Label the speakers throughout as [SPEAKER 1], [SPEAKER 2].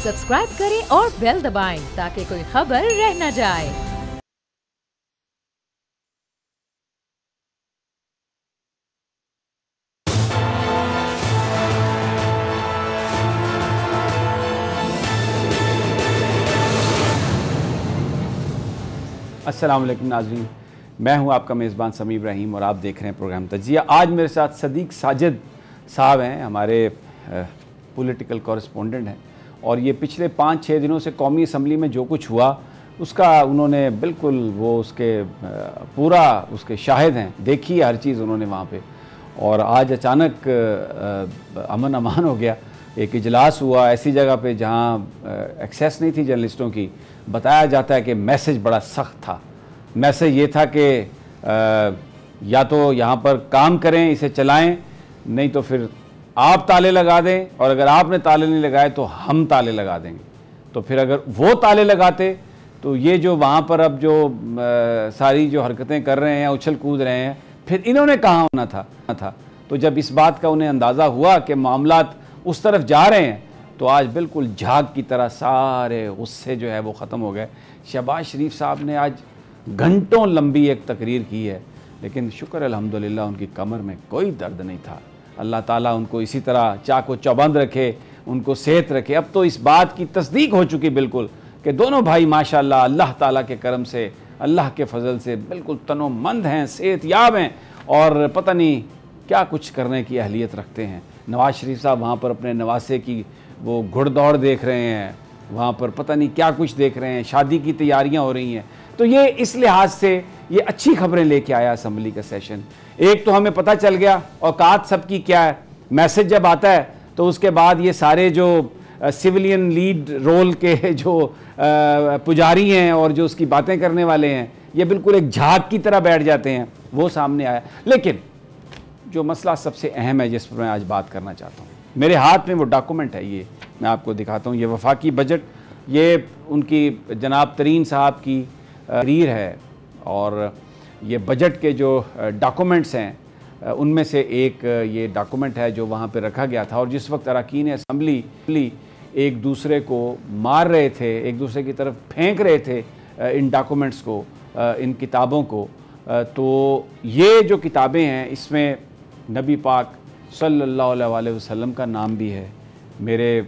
[SPEAKER 1] Subscribe करें और bell दबाएं ताकि कोई खबर रह न जाए।
[SPEAKER 2] अस्सलाम वालेकुम नाज़रीन, मैं हूं आपका मेज़बान समीर इब्राहिम और आप देख रहे हैं प्रोग्राम तजिया। आज मेरे साथ सदीक साजिद साहब हैं, हमारे पॉलिटिकल कॉरेस्पोंडेंट हैं और ये पिछले 5-6 दिनों से कौमी असम्बली में जो कुछ हुआ उसका उन्होंने बिल्कुल वो उसके पूरा उसके शाहिद हैं, देखी हर चीज़ उन्होंने वहाँ पे। और आज अचानक अमन अमान हो गया, एक इजलास हुआ ऐसी जगह पे जहाँ एक्सेस नहीं थी जर्नलिस्टों की। बताया जाता है कि मैसेज बड़ा सख्त था। मैसेज ये था कि या तो यहाँ पर काम करें, इसे चलाएं, नहीं तो फिर आप ताले लगा दें, और अगर आपने ताले नहीं लगाए तो हम ताले लगा देंगे। तो फिर अगर वो ताले लगाते तो ये जो वहाँ पर अब जो सारी जो हरकतें कर रहे हैं, उछल कूद रहे हैं, फिर इन्होंने कहाँ होना था। तो जब इस बात का उन्हें अंदाज़ा हुआ कि मामलात उस तरफ जा रहे हैं तो आज बिल्कुल झाग की तरह सारे गुस्से जो है वो ख़त्म हो गए। शहबाज शरीफ साहब ने आज घंटों लंबी एक तकरीर की है, लेकिन शुक्र अल्हम्दुलिल्लाह उनकी कमर में कोई दर्द नहीं था। अल्लाह ताला उनको इसी तरह चाको चौबंद रखे, उनको सेहत रखे। अब तो इस बात की तस्दीक हो चुकी बिल्कुल कि दोनों भाई माशाअल्लाह अल्लाह ताला के करम से, अल्लाह के फजल से बिल्कुल तनोमंद हैं, सेहतयाब हैं और पता नहीं क्या कुछ करने की अहलियत रखते हैं। नवाज़ शरीफ साहब वहाँ पर अपने नवासे की वो घुड़दौड़ देख रहे हैं, वहाँ पर पता नहीं क्या कुछ देख रहे हैं, शादी की तैयारियाँ हो रही हैं। तो ये इस लिहाज से ये अच्छी खबरें लेके आया असम्बली का सेशन। एक तो हमें पता चल गया औकात सबकी क्या है। मैसेज जब आता है तो उसके बाद ये सारे जो सिविलियन लीड रोल के जो पुजारी हैं और जो उसकी बातें करने वाले हैं, ये बिल्कुल एक झाग की तरह बैठ जाते हैं। वो सामने आया, लेकिन जो मसला सबसे अहम है जिस पर मैं आज बात करना चाहता हूँ, मेरे हाथ में वो डॉक्यूमेंट है, ये मैं आपको दिखाता हूँ। ये वफाकी बजट, ये उनकी जनाब तरीन साहब की तकरीर है और ये बजट के जो डॉक्यूमेंट्स हैं उनमें से एक ये डॉक्यूमेंट है जो वहाँ पे रखा गया था। और जिस वक्त अरकान असम्बली एक दूसरे को मार रहे थे, एक दूसरे की तरफ फेंक रहे थे इन डॉक्यूमेंट्स को, इन किताबों को, तो ये जो किताबें हैं इसमें नबी पाक सल्लल्लाहु अलैहि वसल्लम का नाम भी है, मेरे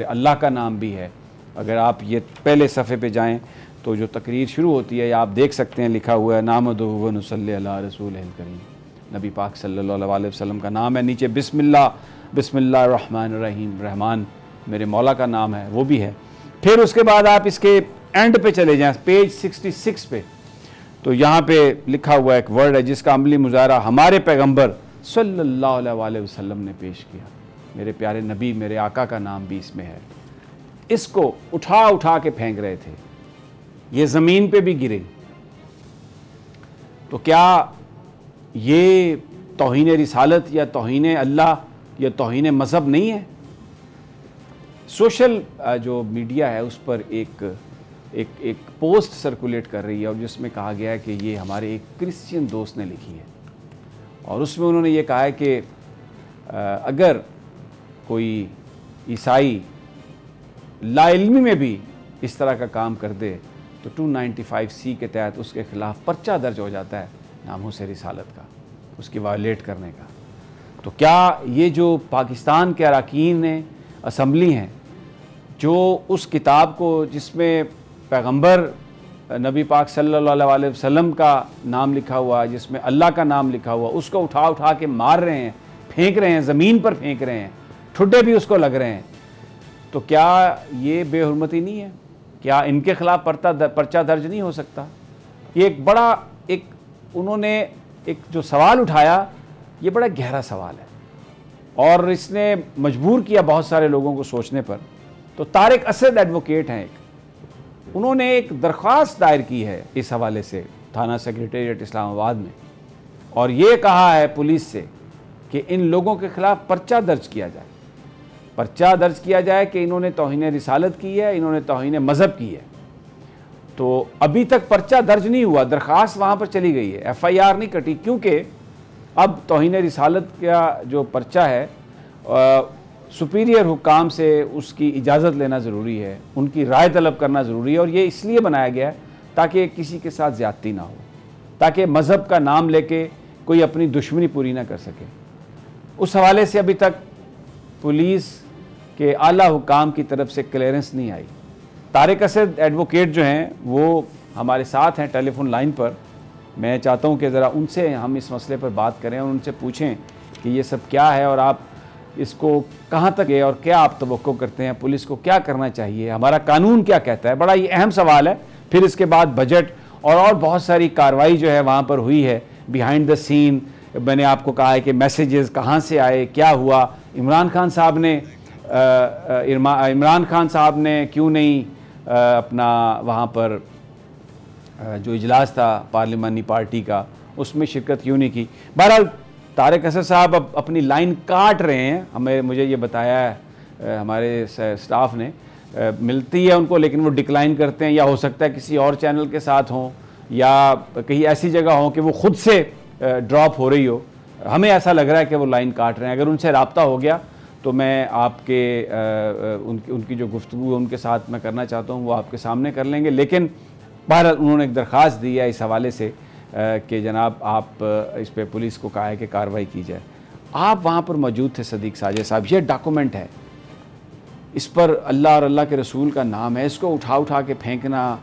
[SPEAKER 2] अल्लाह का नाम भी है। अगर आप ये पहले सफ़े पे जाएं तो जो तकरीर शुरू होती है आप देख सकते हैं, लिखा हुआ है नामदुहु व नुसल्ली अला रसूलिल करीम। नबी पाक सल्लल्लाहु अलैहि वसल्लम का नाम है। नीचे बिस्मिल्लाहिर्रहमानिर्रहीम, रहमान मेरे मौला का नाम है, वो भी है। फिर उसके बाद आप इसके एंड पे चले जाएँ, पेज 66 पे, तो यहाँ पे लिखा हुआ एक वर्ड है जिसका अमली मुजाहरा हमारे पैगम्बर सल्लल्लाहु अलैहि वसल्लम ने पेश किया। मेरे प्यारे नबी, मेरे आका का नाम भी इसमें है। इसको उठा उठा के फेंक रहे थे, ये ज़मीन पे भी गिरे। तो क्या ये तौहीन रिसालत या तौहीन अल्लाह या तौहीन मज़हब नहीं है? सोशल जो मीडिया है उस पर एक पोस्ट सर्कुलेट कर रही है और जिसमें कहा गया है कि ये हमारे एक क्रिश्चियन दोस्त ने लिखी है और उसमें उन्होंने ये कहा है कि अगर कोई ईसाई लाइल्मी में भी इस तरह का काम कर दे तो 295C के तहत उसके ख़िलाफ़ पर्चा दर्ज हो जाता है नामूस रिसालत का, उसकी वायलेट करने का। तो क्या ये जो पाकिस्तान के अरकान असम्बली हैं जो उस किताब को जिसमें पैगंबर नबी पाक सल्लल्लाहु अलैहि वसल्लम का नाम लिखा हुआ, जिसमें अल्लाह का नाम लिखा हुआ, उसको उठा उठा के मार रहे हैं, फेंक रहे हैं, ज़मीन पर फेंक रहे हैं, ठुड्डे भी उसको लग रहे हैं, तो क्या ये बेहुरमती नहीं है? क्या इनके ख़िलाफ़ पर्चा दर्ज नहीं हो सकता? ये एक बड़ा उन्होंने एक जो सवाल उठाया, ये बड़ा गहरा सवाल है और इसने मजबूर किया बहुत सारे लोगों को सोचने पर। तो तारिक असद एडवोकेट हैं, उन्होंने एक दरख्वास्त दायर की है इस हवाले से थाना सेक्रेटेरिएट इस्लामाबाद में और ये कहा है पुलिस से कि इन लोगों के ख़िलाफ़ पर्चा दर्ज किया जाए। पर्चा दर्ज किया जाए कि इन्होंने तौहीन रिसालत की है, इन्होंने तौहीन मज़हब की है। तो अभी तक पर्चा दर्ज नहीं हुआ, दरख्वास्त वहाँ पर चली गई है, FIR नहीं कटी, क्योंकि अब तौहीन रिसालत का जो पर्चा है सुपीरियर हुकाम से उसकी इजाज़त लेना ज़रूरी है, उनकी राय तलब करना ज़रूरी है। और ये इसलिए बनाया गया है ताकि किसी के साथ ज़्यादती ना हो, ताकि मज़हब का नाम लेके कोई अपनी दुश्मनी पूरी ना कर सके। उस हवाले से अभी तक पुलिस के आला हुकाम की तरफ से क्लियरेंस नहीं आई। तारिक असद एडवोकेट जो हैं वो हमारे साथ हैं टेलीफोन लाइन पर। मैं चाहता हूं कि ज़रा उनसे हम इस मसले पर बात करें और उनसे पूछें कि ये सब क्या है और आप इसको कहां तक है और क्या आप तवक्को करते हैं, पुलिस को क्या करना चाहिए, हमारा कानून क्या कहता है। बड़ा ये अहम सवाल है। फिर इसके बाद बजट और बहुत सारी कार्रवाई जो है वहाँ पर हुई है बिहाइंड द सीन। मैंने आपको कहा है कि मैसेजेस कहाँ से आए, क्या हुआ, इमरान खान साहब ने क्यों नहीं अपना वहाँ पर जो इजलास था पार्लिमानी पार्टी का उसमें शिरकत क्यों नहीं की। बहरहाल तारिक असद साहब अब अपनी लाइन काट रहे हैं, मुझे ये बताया है हमारे स्टाफ ने। मिलती है उनको लेकिन वो डिक्लाइन करते हैं, या हो सकता है किसी और चैनल के साथ हों या कहीं ऐसी जगह हो कि वो खुद से ड्रॉप हो रही हो। हमें ऐसा लग रहा है कि वो लाइन काट रहे हैं। अगर उनसे रब्ता हो गया तो मैं आपके उनकी जो गुफ्तगू उनके साथ मैं करना चाहता हूँ वो आपके सामने कर लेंगे। लेकिन बहरहाल उन्होंने एक दरख्वास्त दी है इस हवाले से कि जनाब आप इस पर पुलिस को कहा है कि कार्रवाई की जाए। आप वहाँ पर मौजूद थे सदीक साजिद साहब, ये डॉक्यूमेंट है, इस पर अल्लाह और अल्लाह के रसूल का नाम है, इसको उठा के फेंकना,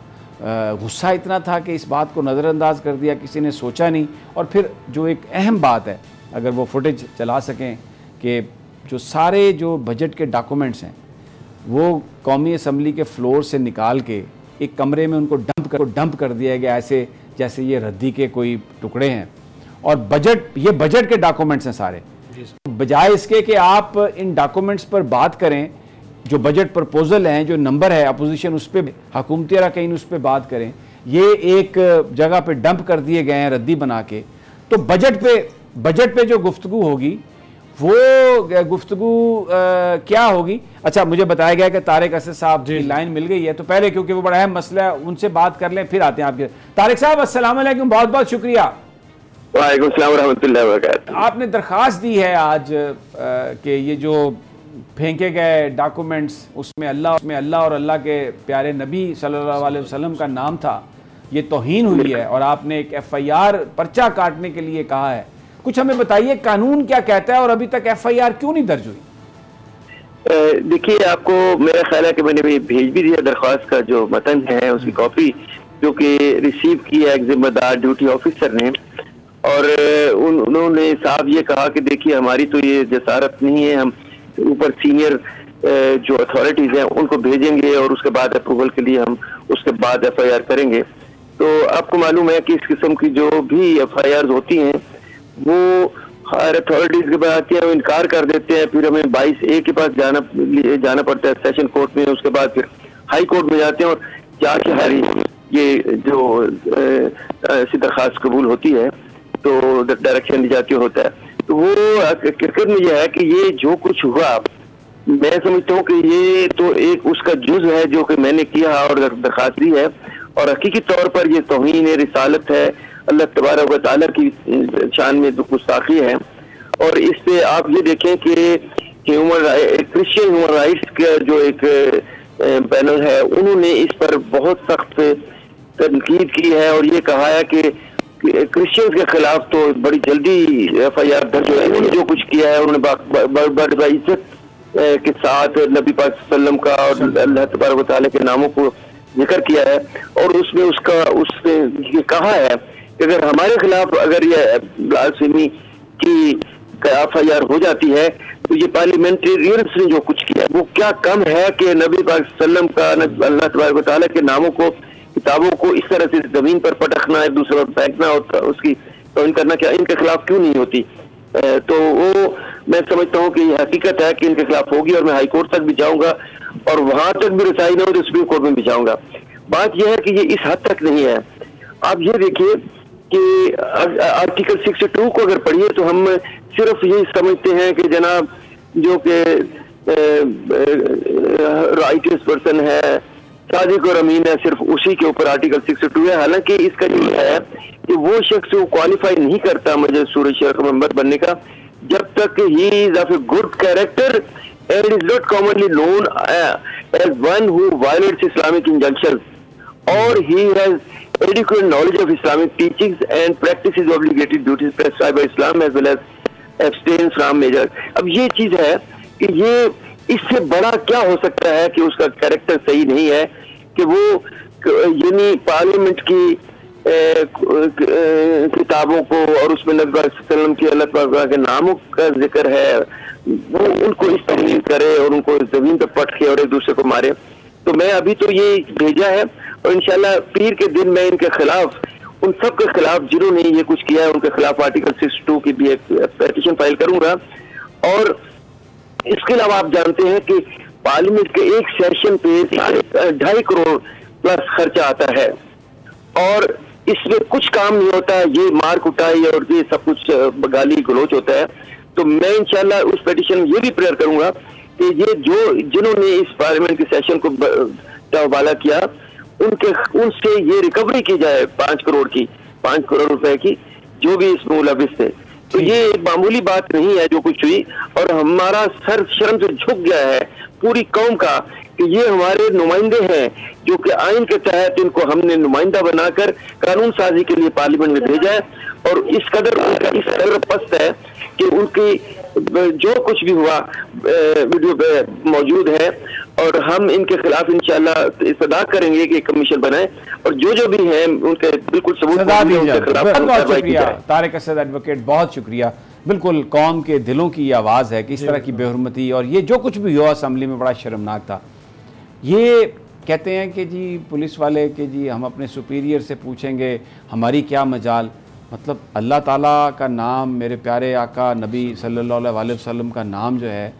[SPEAKER 2] गुस्सा इतना था कि इस बात को नज़रअंदाज कर दिया, किसी ने सोचा नहीं। और फिर जो एक अहम बात है, अगर वो फुटेज चला सकें कि जो सारे जो बजट के डॉक्यूमेंट्स हैं वो कौमी असम्बली के फ्लोर से निकाल के एक कमरे में उनको डंप कर दिया गया, ऐसे जैसे ये रद्दी के कोई टुकड़े हैं। और ये बजट के डॉक्यूमेंट्स हैं सारे। बजाय इसके कि आप इन डॉक्यूमेंट्स पर बात करें, जो बजट प्रपोजल हैं, जो नंबर है अपोजिशन उस पर, हुकूमती अरकाइन उस पर बात करें, ये एक जगह पे डंप कर दिए गए हैं रद्दी बना के। तो बजट पे जो गुफ्तगू होगी वो गुफ्तगू क्या होगी। अच्छा, मुझे बताया गया कि तारिक असद साहब की लाइन मिल गई है, तो पहले क्योंकि वो बड़ा अहम मसला है उनसे बात कर लें, फिर आते हैं आपके। तारिक साहब अस्सलाम वालेकुम, बहुत बहुत शुक्रिया।
[SPEAKER 3] वालेकुम सलाम व रहमतुल्लाहि व बरकातहू।
[SPEAKER 2] आपने दरख्वास्त दी है आज कि ये जो फेंके गए डॉक्यूमेंट्स उसमें अल्लाह और अल्लाह के प्यारे नबी सल्लल्लाहु अलैहि वसल्लम का नाम था, ये तौहीन हुई है और आपने एक FIR पर्चा काटने के लिए कहा है। कुछ हमें बताइए कानून क्या कहता है और अभी तक FIR क्यों नहीं दर्ज हुई?
[SPEAKER 3] देखिए, आपको मेरा ख्याल है कि मैंने भी भेज भी दिया दरख्वास्त का जो मतन है उसकी कॉपी, जो कि रिसीव की है एक जिम्मेदार ड्यूटी ऑफिसर ने। और उन्होंने साहब ये कहा कि देखिए हमारी तो ये जसारत नहीं है, हम ऊपर सीनियर जो अथॉरिटीज हैं उनको भेजेंगे और उसके बाद अप्रूवल के लिए हम उसके बाद FIR करेंगे। तो आपको मालूम है कि इस किस्म की जो भी FIR होती हैं वो हायर अथॉरिटीज के पास आती है, वो इनकार कर देते हैं, फिर हमें 22A के पास जाना पड़ता है सेशन कोर्ट में, उसके बाद फिर हाई कोर्ट में जाते हैं और जांच हमारी ये जो ऐसी दरख्वास्त कबूल होती है तो डायरेक्शन दी जाती होता है। तो वो क्रिकेट में यह है कि ये जो कुछ हुआ, मैं समझता हूँ कि ये तो एक उसका जुज है जो कि मैंने किया और दरख्वास्त दी है, और हकीकी तौर पर ये तौहीन रिसालत है, अल्लाह तबारक व तआला की शान में गुस्ताखी है। और इस पे आप ये देखें कि क्रिश्चियन ह्यूमन राइट्स का जो एक पैनल है उन्होंने इस पर बहुत सख्त तनकीद की है और ये कहा है कि क्रिश्चियंस के खिलाफ तो बड़ी जल्दी FIR दर्ज है। उन्होंने जो कुछ किया है उन्होंने बड़ी इज्जत के साथ नबी पाक सल्लम का और अल्लाह तबारक व तआला के नामों को जिक्र किया है और उसने ये कहा है कि अगर हमारे खिलाफ अगर ये ब्लास्फेमी की FIR हो जाती है तो ये पार्लियामेंटेरियंस ने जो कुछ किया वो क्या कम है कि नबी पाक सल्लम का अल्लाह तबारक व तआला के नामों को, किताबों को इस तरह से जमीन पर पटकना, एक दूसरे पर फेंकना और उसकी तौहीन करना, क्या इनके खिलाफ क्यों नहीं होती? तो वो मैं समझता हूँ कि ये हकीकत है कि इनके खिलाफ होगी और मैं हाई कोर्ट तक भी जाऊंगा और वहां तक भी रसाई न हो तो सुप्रीम कोर्ट में भी जाऊंगा। बात यह है कि ये इस हद तक नहीं है। आप ये देखिए कि आर्टिकल 62 को अगर पढ़िए तो हम सिर्फ यही समझते हैं कि जनाब जो कि राइटियस पर्सन है, सादिक और अमीन है, सिर्फ उसी के ऊपर आर्टिकल 62 है। हालांकि इसका ये है कि वो शख्स वो क्वालिफाई नहीं करता मजलिस शूरा शेख मेंबर बनने का जब तक he is of a good character and is not commonly known as one who violates Islamic injunctions, or he has adequate knowledge of Islamic teachings and practices obligatory duties prescribed by Islam as well as abstains from major. अब ये चीज है कि ये इससे बड़ा क्या हो सकता है कि उसका कैरेक्टर सही नहीं है कि वो यानी पार्लियामेंट की किताबों को और उसमें नबी वसल्लम की अल्लाह ताला के नामों का जिक्र है वो उनको इस्तेमाल करे और उनको जमीन पर पट के और एक दूसरे को मारे। तो मैं अभी तो ये भेजा है और इंशाल्लाह पीर के दिन मैं इनके खिलाफ, उन सब के खिलाफ जिन्होंने ये कुछ किया है उनके खिलाफ आर्टिकल 62 की भी एक पिटीशन फाइल करूंगा। और इसके अलावा आप जानते हैं कि पार्लियामेंट के एक सेशन पे 2.5 करोड़ प्लस खर्चा आता है और इसमें कुछ काम नहीं होता, ये मार कुटाई और ये सब कुछ गाली गलोच होता है। तो मैं इंशाल्लाह उस पिटीशन में ये भी प्रेयर करूंगा कि ये जो जिन्होंने इस पार्लियामेंट के सेशन को हवाला किया उनसे ये रिकवरी की जाए 5 करोड़ की, 5 करोड़ रुपए की, जो भी इसमें मुलविस थे। तो ये एक मामूली बात नहीं है जो कुछ हुई, और हमारा सर शर्म से झुक गया है पूरी कौम का कि ये हमारे नुमाइंदे हैं जो कि आइन के तहत इनको हमने नुमाइंदा बनाकर कानून साजी के लिए पार्लियामेंट में भेजा है। और इस कदर पस्त है कि उनकी जो कुछ भी हुआ वीडियो पे मौजूद है और हम इनके खिलाफ इंशाल्लाह इस्तदा करेंगे कि कमीशन बनाए और जो भी हैं उनके बिल्कुल सबूत उनके खिलाफ कार्रवाई की जाए।
[SPEAKER 2] तारिक असद एडवोकेट, बहुत शुक्रिया। बिल्कुल कौम के दिलों की आवाज़ है कि इस तरह की बेहुरमती और ये जो कुछ भी हुआ असेंबली में बड़ा शर्मनाक था। ये कहते हैं कि जी पुलिस वाले कि जी हम अपने सुपीरियर से पूछेंगे, हमारी क्या मजाल। मतलब अल्लाह ताला का नाम, मेरे प्यारे आका नबी सल्लल्लाहु अलैहि वसल्लम का नाम जो है,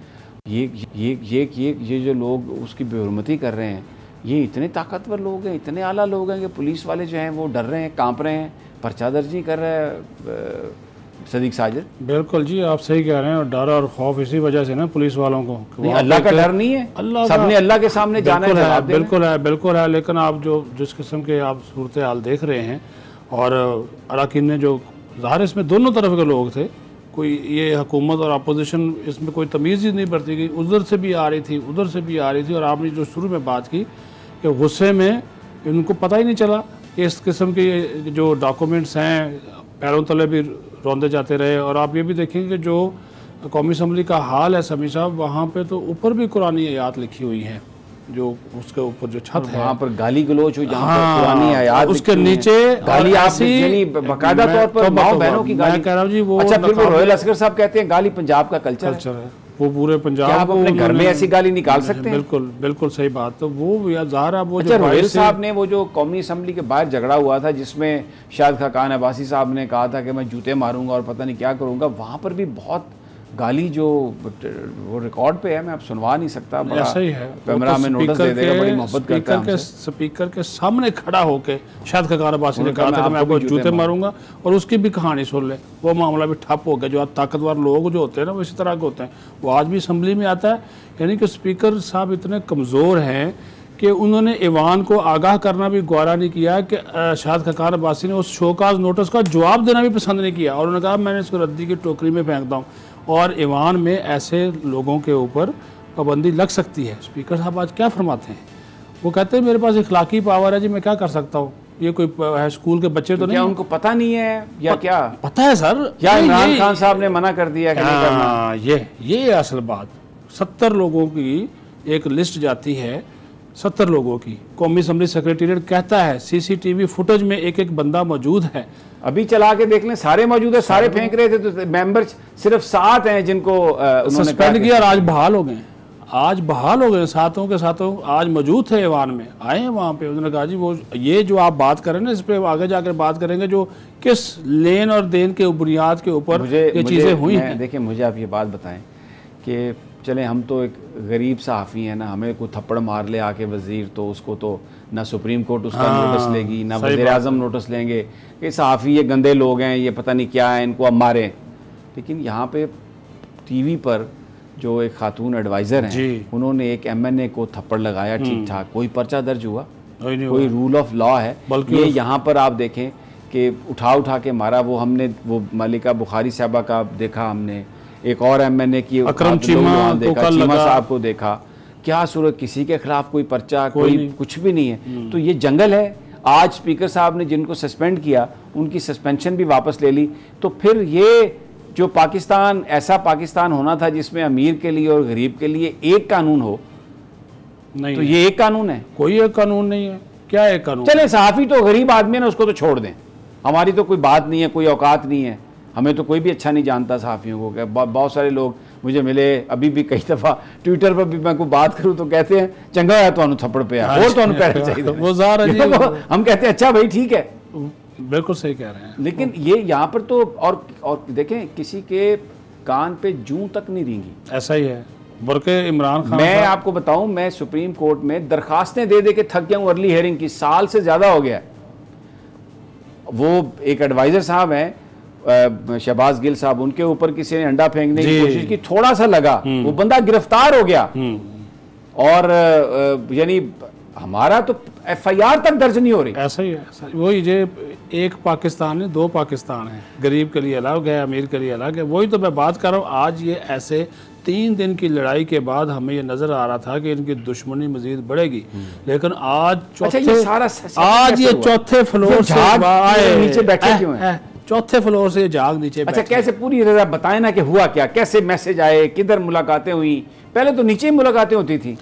[SPEAKER 2] ये जो लोग उसकी बेहुरमती कर रहे हैं, ये इतने ताकतवर लोग हैं, इतने आला लोग हैं कि पुलिस वाले जो हैं वो डर रहे हैं, कांप रहे हैं, पर्चा दर्ज नहीं कर रहे हैं। सदीक साजिद, बिल्कुल जी आप सही कह रहे हैं, और डर और खौफ इसी वजह से ना पुलिस वालों को, अल्लाह का डर नहीं है, अल्लाह सबने अल्लाह के सामने जाना है। बिल्कुल है, लेकिन आप जो जिस किस्म के आप सूरत हाल देख रहे हैं और अरकान ने जो ज़ाहिर इसमें दोनों तरफ के लोग थे, कोई ये हुकूमत और अपोजिशन इसमें कोई तमीज़ ही नहीं बरती गई, उधर से भी आ रही थी उधर से भी आ रही थी। और आपने जो शुरू में बात की कि गुस्से में इनको पता ही नहीं चला कि इस किस्म के जो डॉक्यूमेंट्स हैं पैरों तले भी रौंदे जाते रहे। और आप ये भी देखेंगे कि जो कौमी असम्बली का हाल है समी साहब, वहाँ पे तो ऊपर भी कुरानी आयात लिखी हुई है, जो उसके ऊपर जो छत है वहाँ पर गाली गलोच हुई, जहाँ पर कुरानी आयात उसके नीचे गाली यानी बाकायदा तौर पर माओ बहनों की गाली कह रहा हूँ जी। वो अच्छा, फिर वो रोयल असगर साहब कहते हैं गाली पंजाब का कल्चर है, वो पूरे पंजाब आप अपने घर में ऐसी गाली निकाल सकते हैं। बिल्कुल सही बात। तो वो ज़ाहिर वो जो रोयल साहब ने वो जो कौमी असम्बली के बाहर झगड़ा हुआ था जिसमें शाहिद खान अब्बासी साहब ने कहा था कि मैं जूते मारूंगा और पता नहीं क्या करूंगा, वहाँ पर भी बहुत गाली जो वो रिकॉर्ड पे है, मैं अब सुनवा नहीं सकता, ऐसा ही है। कैमरा में नोटिस दे देगा, बड़ी मोहब्बत करता है हमसे। स्पीकर के सामने खड़ा होके शाहिद खान अब्बासी ने कहा था कि मैं आपको जूते मारूंगा, और उसकी भी कहानी सुन ले, वो मामला भी ठप हो गया। जो आज ताकतवर लोग जो होते हैं ना वो इसी तरह के होते हैं, वो आज भी असम्बली में आता है। यानी कि स्पीकर साहब इतने कमज़ोर हैं कि उन्होंने ईवान को आगाह करना भी गवारा नहीं किया कि शाहिद खान अब्बासी ने उस शोकाज नोटिस का जवाब देना भी पसंद नहीं किया, और उन्होंने कहा मैंने इसको रद्दी की टोकरी में फेंकता हूँ और ईवान में ऐसे लोगों के ऊपर पाबंदी लग सकती है। स्पीकर साहब आज क्या फरमाते हैं, वो कहते हैं मेरे पास इखलाकी पावर है जी, मैं क्या कर सकता हूँ। ये कोई है स्कूल के बच्चे तो नहीं, उनको पता नहीं है या क्या पता है सर, या इमरान खान साहब ने मना कर दिया कि नहीं करना। ये असल बात 70 लोगों की एक लिस्ट जाती है, 70 लोगों की। कौमी असम्बली सेक्रेटेरिएट कहता है CCTV फुटेज में एक बंदा मौजूद है, अभी चला के देख लें, सारे मौजूद है, सारे फेंक रहे थे, तो मेंबर्स सिर्फ 7 हैं जिनको सस्पेंड किया और आज बहाल हो गए। आज बहाल हो गए, सातों के सातों आज मौजूद थे ईवान में, आए हैं वहाँ पे। उन्होंने कहा जी वो ये जो आप बात करें ना, इस पर आगे जाकर बात करेंगे जो किस लेन और देन के बुनियाद के ऊपर ये चीज़ें हुई हैं। देखिए मुझे आप ये बात बताएं कि चले हम तो एक गरीब सहाफ़ी हैं ना, हमें कोई थप्पड़ मार ले आके वज़ीर, तो उसको तो ना सुप्रीम कोर्ट उसका नोटिस लेगी, ना वज़ीर आज़म नोटिस लेंगे कि सहाफ़ी ये गंदे लोग हैं, ये पता नहीं क्या है, इनको अब मारें। लेकिन यहाँ पे TV पर जो एक खातून एडवाइज़र हैं, उन्होंने एक MNA को थप्पड़ लगाया, ठीक ठाक, कोई पर्चा दर्ज हुआ, कोई रूल ऑफ लॉ है। ये यहाँ पर आप देखें कि उठा के मारा। वो हमने वो मलिका बुखारी साहबा का देखा, हमने एक और MNA की
[SPEAKER 4] अकरम चीमा
[SPEAKER 2] देखा, चीमा साहब को देखा, क्या सूरत, किसी के खिलाफ कोई पर्चा, कोई कुछ भी नहीं है। तो ये जंगल है। आज स्पीकर साहब ने जिनको सस्पेंड किया उनकी सस्पेंशन भी वापस ले ली। तो फिर ये जो पाकिस्तान, ऐसा पाकिस्तान होना था जिसमें अमीर के लिए और गरीब के लिए एक कानून हो, नहीं, तो ये एक कानून है? कोई एक कानून नहीं है। क्या एक कानून? चले सहाफ़ी तो गरीब आदमी है ना, उसको तो छोड़ दें, हमारी तो कोई बात नहीं है, कोई औकात नहीं है, हमें तो कोई भी अच्छा नहीं जानता सहाफ़ियों को। क्या बहुत सारे लोग मुझे मिले, अभी भी कई दफ़ा ट्विटर पर भी मैं कोई बात करूं तो कहते हैं चंगा है तो थप्पड़ पे है, और तो पैर चाहिए वो हम कहते हैं अच्छा भाई ठीक है, बिल्कुल सही कह रहे हैं। लेकिन ये यहाँ पर तो और देखें, किसी के कान पे जूं तक नहीं रेंगी, ऐसा ही है। बल्कि इमरान खान, मैं आपको बताऊं, मैं सुप्रीम कोर्ट में दरखास्तें दे दे के थक गया हूं अर्ली हियरिंग की, साल से ज्यादा हो गया। वो एक एडवाइजर साहब हैं शहबाज गिल साहब, उनके ऊपर किसी ने अंडा फेंकने की कोशिश की, थोड़ा सा लगा, वो बंदा गिरफ्तार हो गया। और यानी हमारा तो FIR तक दर्ज नहीं हो रही। ऐसा ही है। वही जे एक पाकिस्तान है, दो पाकिस्तान है, गरीब के लिए अलग है, अमीर के लिए अलग है। वही तो मैं बात कर रहा हूँ। आज ये ऐसे 3 दिन की लड़ाई के बाद हमें ये नजर आ रहा था कि इनकी दुश्मनी मजीद बढ़ेगी, लेकिन आज चौथे फ्लोर से नीचे बैठे क्यों हैं? चौथे फ्लोर से जाग नीचे। अच्छा, कैसे? पूरी रजा बताए ना कि हुआ क्या, कैसे मैसेज आए, किधर मुलाकातें हुई? पहले तो नीचे ही मुलाकातें होती थी,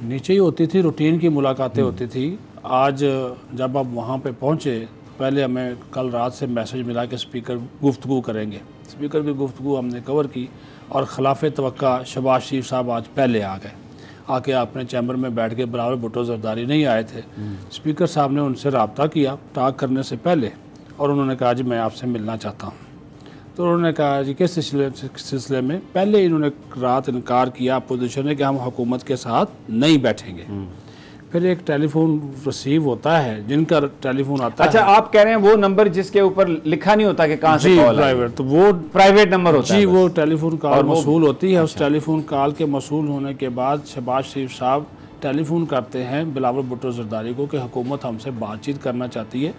[SPEAKER 2] नीचे ही होती थी, रूटीन की मुलाकातें होती थी। आज जब आप वहाँ पे पहुँचे, पहले हमें कल रात से मैसेज मिला कि स्पीकर गुफ्तगू करेंगे। स्पीकर की गुफ्तगू हमने कवर की और खिलाफ तवक्का शहबाज शरीफ साहब आज पहले आ गए, आके अपने चैम्बर में बैठ के, बिलावल भुट्टो जरदारी नहीं आए थे। स्पीकर साहब ने उनसे रब्ता किया टॉक करने से पहले, और उन्होंने कहा जी मैं आपसे मिलना चाहता हूँ। तो उन्होंने कहा जी किस सिलसिले में? पहले इन्होंने रात इनकार किया अपोजिशन ने कि हम हुकूमत के साथ नहीं बैठेंगे। फिर एक टेलीफोन रिसीव होता है, जिनका टेलीफोन आता है। अच्छा, आप कह रहे हैं वो नंबर जिसके ऊपर लिखा नहीं होता कि कहाँ से कॉल है? प्राइवेट, तो वो प्राइवेट नंबर होता है जी। वो टेलीफोन कॉल मसूल होती है। उस टेलीफोन कॉल के मसूल होने के बाद शहबाज शरीफ साहब टेलीफोन करते हैं बिलावल भुट्टो जरदारी को कि हुकूमत हमसे बातचीत करना चाहती है,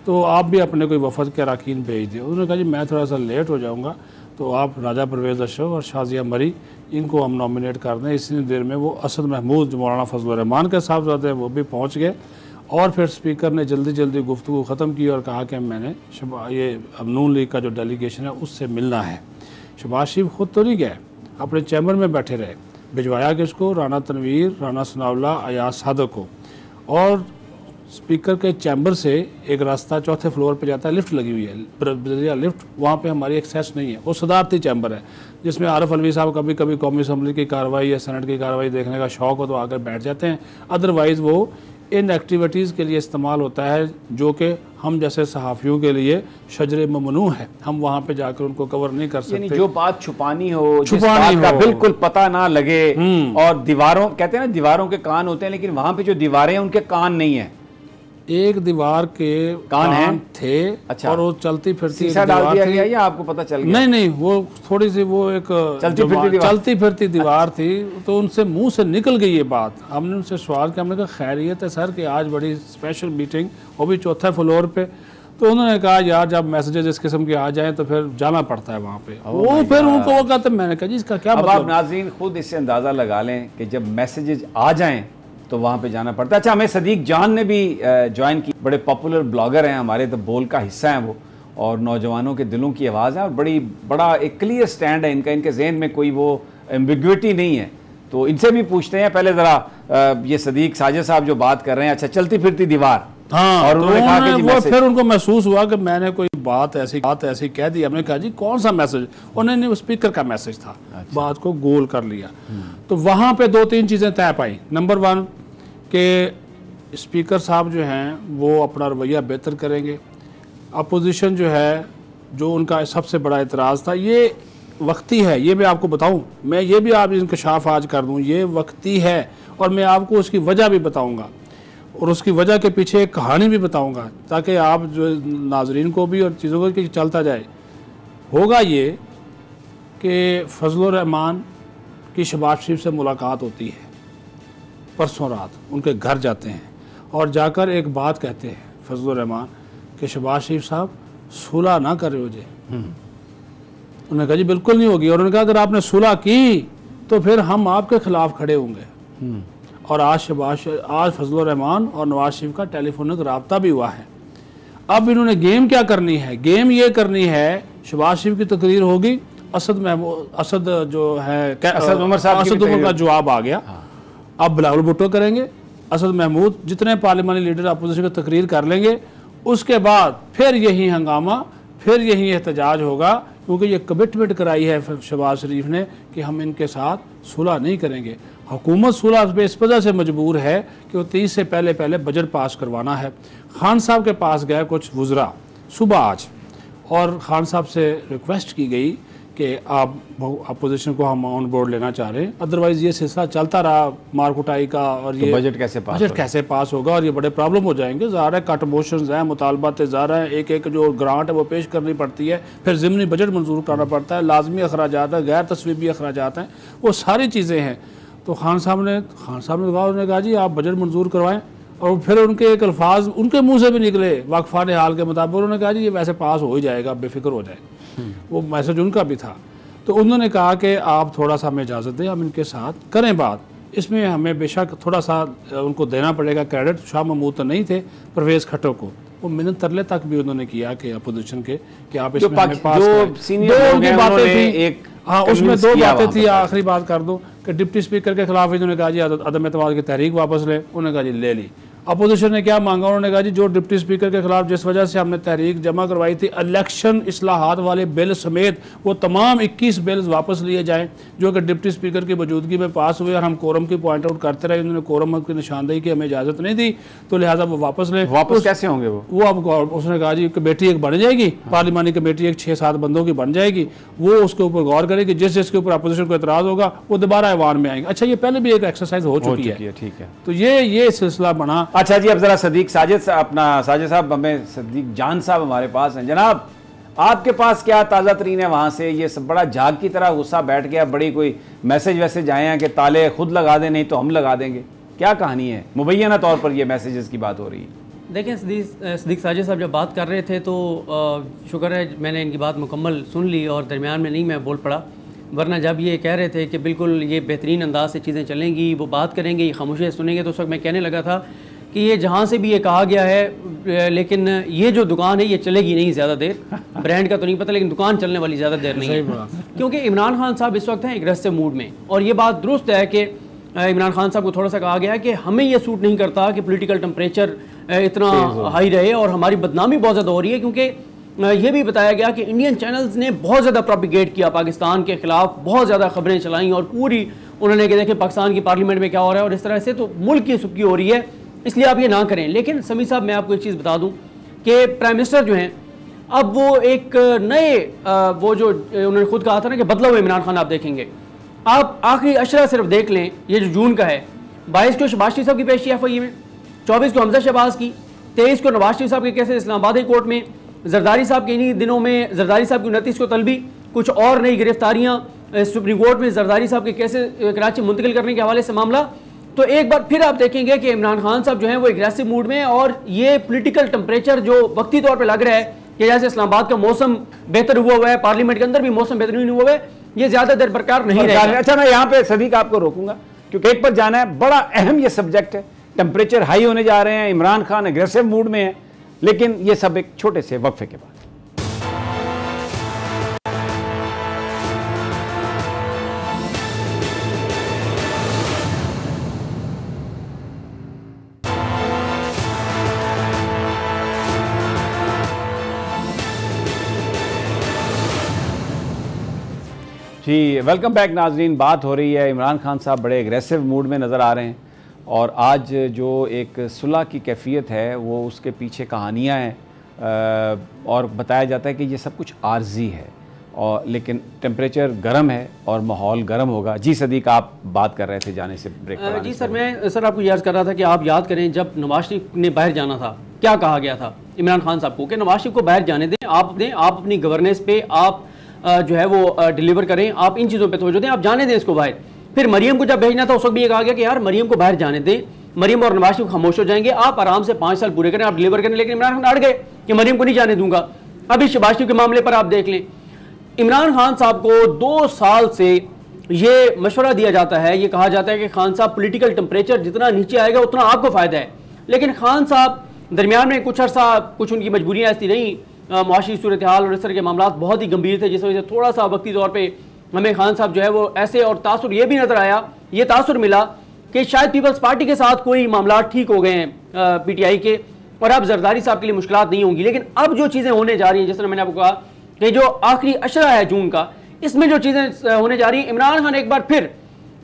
[SPEAKER 2] तो आप भी अपने कोई वफद के अरकान भेज दें। उन्होंने कहा जी मैं थोड़ा सा लेट हो जाऊंगा, तो आप राजा परवेज़ अशरफ और शाजिया मरी इनको हम नॉमिनेट कर दें। इतनी देर में वो असद महमूद जो मौलाना फजल रहमान के साहबजादे हैं वो भी पहुंच गए, और फिर स्पीकर ने जल्दी जल्दी गुफ्तगू ख़त्म की और कहा कि मैंने ये नून लीग का जो डेलीगेशन है उससे मिलना है। शहबाज शरीफ खुद तो नहीं गए, अपने चैम्बर में बैठे रहे। भिजवाया किसको? राना तनवीर, राना सनाउल्लाह, अयाज सादक को। और स्पीकर के चैम्बर से एक रास्ता चौथे फ्लोर पे जाता है, लिफ्ट लगी हुई है, ब्रिगेडियर लिफ्ट, वहाँ पे हमारी एक्सेस नहीं है। वो सदारती चैम्बर है जिसमें आरिफ अलवी साहब कभी कभी कौमी असम्बली की कार्रवाई या सेनेट की कार्रवाई देखने का शौक़ हो तो आकर बैठ जाते हैं, अदरवाइज़ वो इन एक्टिविटीज़ के लिए इस्तेमाल होता है जो कि हम जैसे सहाफ़ियों के लिए शजरे ममनू है। हम वहाँ पे जाकर उनको कवर नहीं कर सकते। जो बात छुपानी हो, जिस बात का बिल्कुल पता ना लगे, और दीवारों, कहते हैं ना दीवारों के कान होते हैं, लेकिन वहाँ पे जो दीवारें हैं उनके कान नहीं है। एक दीवार के कान हैं थे। अच्छा। और वो चलती फिरती डाल दिया गया या आपको पता चल गया? नहीं, वो थोड़ी सी वो एक चलती फिरती दीवार थी, तो उनसे मुंह से निकल गई ये बात। हमने उनसे सवाल किया, हमने कहा खैरियत है सर कि आज बड़ी स्पेशल मीटिंग, वो भी चौथे फ्लोर पे? तो उन्होंने कहा यार जब मैसेजेस इस किस्म के आ जाएं तो फिर जाना पड़ता है वहाँ पे। वो फिर उनको वो कहते, मैंने कहा जी इसका क्या मतलब? आप नाज़रीन खुद इससे अंदाज़ा लगा लें कि जब मैसेजेस आ जाएं तो वहाँ पे जाना पड़ता है। अच्छा, हमें सदीक जान ने भी ज्वाइन की, बड़े पॉपुलर ब्लॉगर हैं हमारे, द बोल का हिस्सा हैं वो, और नौजवानों के दिलों की आवाज़ है, और बड़ा एक क्लियर स्टैंड है इनका, इनके जहन में कोई वो एम्बिग्विटी नहीं है। तो इनसे भी पूछते हैं पहले ज़रा, ये सदीक साजिद साहब जो बात कर रहे हैं, अच्छा चलती फिरती दीवार, हाँ, और उन्होंने कहा कि वो फिर उनको महसूस हुआ कि मैंने कोई बात ऐसी कह दी। हमने कहा जी कौन सा मैसेज? उन्होंने स्पीकर का मैसेज था। अच्छा। बात को गोल कर लिया। तो वहाँ पे 2-3 चीज़ें तय पाई। नंबर 1 कि स्पीकर साहब जो हैं वो अपना रवैया बेहतर करेंगे। अपोजिशन जो है, जो उनका सबसे बड़ा एतराज़ था, ये वक्ती है, ये मैं आपको बताऊं, मैं ये भी आप इंकशाफ आज कर दूं, ये वक्ती है, और मैं आपको उसकी वजह भी बताऊंगा, और उसकी वजह के पीछे एक कहानी भी बताऊंगा, ताकि आप जो नाजरीन को भी और चीज़ों को कि चलता जाए। होगा ये कि फजल रहमान की शहबाज शरीफ से मुलाकात होती है परसों रात, उनके घर जाते हैं और जाकर एक बात कहते हैं फजल रहमान कि शहबाज शरीफ साहब सुलह ना कर रहे हो जे,
[SPEAKER 4] उन्होंने कहा जी बिल्कुल नहीं होगी, और उन्होंने कहा अगर आपने सुलह की तो फिर हम आपके खिलाफ खड़े होंगे। और आज फजलुर रहमान और नवाज शरीफ का टेलीफोनिक रब्ता भी हुआ है। अब इन्होंने गेम क्या करनी है, गेम ये करनी है, शहबाज शरीफ की तकरीर होगी, असद जो है असद उमर का जवाब आ गया। अब बिलावल भुट्टो करेंगे, असद महमूद, जितने पार्लिमानी लीडर अपोजिशन की तकरीर कर लेंगे, उसके बाद फिर यही हंगामा, फिर यही एहतजाज होगा, क्योंकि ये कमिटमेंट कराई है शहबाज शरीफ ने कि हम इनके साथ सुलह नहीं करेंगे। हुकूमत सुलह पे इस वजह से मजबूर है कि वो 30 से पहले बजट पास करवाना है। खान साहब के पास गए कुछ वुज़रा सुबह आज, और खान साहब से रिक्वेस्ट की गई कि आप अपोजिशन को हम ऑन बोर्ड लेना चाह रहे हैं, अदरवाइज़ ये सिलसिला चलता रहा मार कुटाई का, और ये
[SPEAKER 2] बजट कैसे पास
[SPEAKER 4] होगा, और ये बड़े प्रॉब्लम हो जाएंगे। ज़ाहिर है कट मोशंस हैं, मुतालबात ज़ाहिर हैं, एक जो ग्रांट है वो पेश करनी पड़ती है, फिर ज़िमनी बजट मंजूर करना पड़ता है, लाजमी अखराजात है, गैर तस्वीबी अखराजात हैं, वो सारी चीज़ें हैं। तो खान साहब ने कहा जी आप बजट मंजूर करवाएं, और फिर उनके एक अल्फाज उनके मुंह से भी निकले वक्फान हाल के मुताबिक, उन्होंने कहा जी ये वैसे पास हो ही जाएगा, बेफिक्र हो जाए। वो मैसेज उनका भी था। तो उन्होंने कहा कि आप थोड़ा सा हमें इजाज़त दें, हम इनके साथ करें बात, इसमें हमें बेशक थोड़ा सा उनको देना पड़ेगा क्रेडिट। शाह महमूद तो नहीं थे, परवेज़ खट्टो को वो मिन्नत तरले तक भी उन्होंने किया कि अपोजिशन के कि आप इसमें हमें पास करें। दो उनकी बातें थी, हाँ उसमें दो बातें थी। आखिरी बात कर दो कि डिप्टी स्पीकर के खिलाफ इन्होंने कहा जी अदम एतमाद की तहरीक वापस ले, उन्होंने कहा जी ले ली। अपोजिशन ने क्या मांगा, उन्होंने कहा जी जो डिप्टी स्पीकर के खिलाफ जिस वजह से हमने तहरीक जमा करवाई थी, इलेक्शन इस्लाहात वाले बिल समेत वो तमाम 21 बिल्स वापस लिए जाएं जो कि डिप्टी स्पीकर की मौजूदगी में पास हुए, और हम कोरम की पॉइंट आउट करते रहे, उन्होंने कोरम की निशानदेही की हमें इजाज़त नहीं दी, तो लिहाजा वो वापस लें।
[SPEAKER 2] वापस कैसे होंगे वो अब
[SPEAKER 4] उसने कहा जी कमेटी एक बन जाएगी, पार्लिमानी कमेटी एक 6-7 बंदों की बन जाएगी, वो उसके ऊपर गौर करेगी, जिसके ऊपर अपोजिशन को एतराज़ होगा वो दोबारा ऐवान में आएंगे। अच्छा ये पहले भी एक एक्सरसाइज हो चुकी है,
[SPEAKER 2] ठीक है।
[SPEAKER 4] तो ये सिलसिला बना।
[SPEAKER 2] अच्छा जी, अब जरा सदीक साजिद साहब, हमें सदीक जान साहब हमारे पास हैं। जनाब आपके पास क्या ताज़ा तरीन है वहाँ से? ये सब बड़ा झाग की तरह गुस्सा बैठ गया, बड़ी कोई मैसेज आए हैं कि ताले खुद लगा दें नहीं तो हम लगा देंगे, क्या कहानी है? मुबैना तौर पर ये मैसेजेस की बात हो रही है।
[SPEAKER 5] देखें सदीक साजिद साहब जब बात कर रहे थे तो शुक्र है मैंने इनकी बात मुकम्मल सुन ली और दरमियान में नहीं मैं बोल पड़ा, वरना जब ये कह रहे थे कि बिल्कुल ये बेहतरीन अंदाज से चीज़ें चलेंगी, वो बात करेंगे, ये खामोशी सुनेंगे, तो उस वक्त मैं कहने लगा था कि ये जहाँ से भी ये कहा गया है, लेकिन ये जो दुकान है ये चलेगी नहीं ज़्यादा देर, ब्रांड का तो नहीं पता लेकिन दुकान चलने वाली ज़्यादा देर नहीं है, क्योंकि इमरान खान साहब इस वक्त हैं एग्रेसिव मूड में। और ये बात दुरुस्त है कि इमरान खान साहब को थोड़ा सा कहा गया है कि हमें ये सूट नहीं करता कि पॉलिटिकल टेम्परेचर इतना हाई रहे और हमारी बदनामी बहुत ज़्यादा हो रही है, क्योंकि ये भी बताया गया कि इंडियन चैनल्स ने बहुत ज़्यादा प्रोपिगेट किया पाकिस्तान के ख़िलाफ़, बहुत ज़्यादा ख़बरें चलाई और पूरी उन्होंने कहा देखें पाकिस्तान की पार्लियामेंट में क्या हो रहा है और इस तरह से, तो मुल्क की सुक्की हो रही है, इसलिए आप ये ना करें। लेकिन समी साहब मैं आपको एक चीज़ बता दूं कि प्राइम मिनिस्टर जो हैं अब वो एक नए वो जो उन्होंने खुद कहा था ना कि बदला हुआ इमरान खान आप देखेंगे। आप आखिरी अशरा सिर्फ देख लें, ये जो जून का है, 22 को शहबाज शरीफ साहब की पेशी FI में, 24 को हमजा शहबाज की, 23 को नवाज शरीफ साहब के केस इस्लामाबाद हाई कोर्ट में, जरदारी साहब के इन्हीं दिनों में जरदारी साहब की 29 को तलबी, कुछ और नई गिरफ्तारियाँ सुप्रीम कोर्ट में जरदारी साहब के केसेस कराची मुंतकिल करने के हवाले से मामला। तो एक बार फिर आप देखेंगे कि इमरान खान साहब जो हैं वो एग्रेसिव मूड में, और ये पॉलिटिकल टेम्परेचर जो वक्ती तौर पे लग रहा है कि जैसे इस्लामाबाद का मौसम बेहतर हुआ है, पार्लियामेंट के अंदर भी मौसम बेहतरीन हुआ है, ये ज्यादा देर बरकरार नहीं रहेगा।
[SPEAKER 2] अच्छा मैं यहाँ पे सदीक आपको रोकूंगा क्योंकि एक पर जाना है, बड़ा अहम ये सब्जेक्ट है, टेम्परेचर हाई होने जा रहे हैं, इमरान खान एग्रेसिव मूड में है, लेकिन ये सब एक छोटे से वक्फे के बाद। जी वेलकम बैक नाजरीन। बात हो रही है, इमरान खान साहब बड़े एग्रेसिव मूड में नज़र आ रहे हैं और आज जो एक सुलह की कैफियत है वो उसके पीछे कहानियाँ हैं और बताया जाता है कि ये सब कुछ आर्जी है और लेकिन टेम्परेचर गर्म है और माहौल गर्म होगा। जी सदीक आप बात कर रहे थे जाने से ब्रेक पर।
[SPEAKER 5] जी सर, मैं सर आपको याद कर रहा था कि आप याद करें जब नवाज शरीफ ने बाहर जाना था क्या कहा गया था इमरान खान साहब को कि नवाज शरीफ को बाहर जाने दें, आप अपनी गवर्नेंस पे आप जो है वो डिलीवर करें, आप इन चीज़ों पे तवज्जो दें, आप जाने दें इसको बाहर। फिर मरियम को जब भेजना था उस वक्त भी ये कहा गया कि यार मरियम को बाहर जाने दें, मरियम और नवाज शरीफ खामोश हो जाएंगे, आप आराम से 5 साल पूरे करें, आप डिलीवर करें। लेकिन इमरान खान अड़ गए कि मरियम को नहीं जाने दूंगा। अभी शहबाज शरीफ के मामले पर आप देख लें, इमरान खान साहब को 2 साल से ये मशवरा दिया जाता है, ये कहा जाता है कि खान साहब पॉलिटिकल टेम्परेचर जितना नीचे आएगा उतना आपको फ़ायदा है, लेकिन खान साहब दरमियान में कुछ अर्सा कुछ उनकी मजबूरियाँ ऐसी रहीं, मुआशी सूरत हाल और इस तरह के मामला बहुत ही गंभीर थे, जिस वजह से थोड़ा सा वक्ती तौर पर हमें खान साहब जो है वो ऐसे, और तासुर ये भी नज़र आया, ये तासुर मिला कि शायद पीपल्स पार्टी के साथ कोई मामला ठीक हो गए हैं PTI के, और अब जरदारी साहब के लिए मुश्किलात नहीं होंगी। लेकिन अब जो चीज़ें होने जा रही हैं, जिस तरह मैंने आपको कहा कि जो आखिरी अशरा है जून का, इसमें जो चीज़ें होने जा रही हैं, इमरान खान एक बार फिर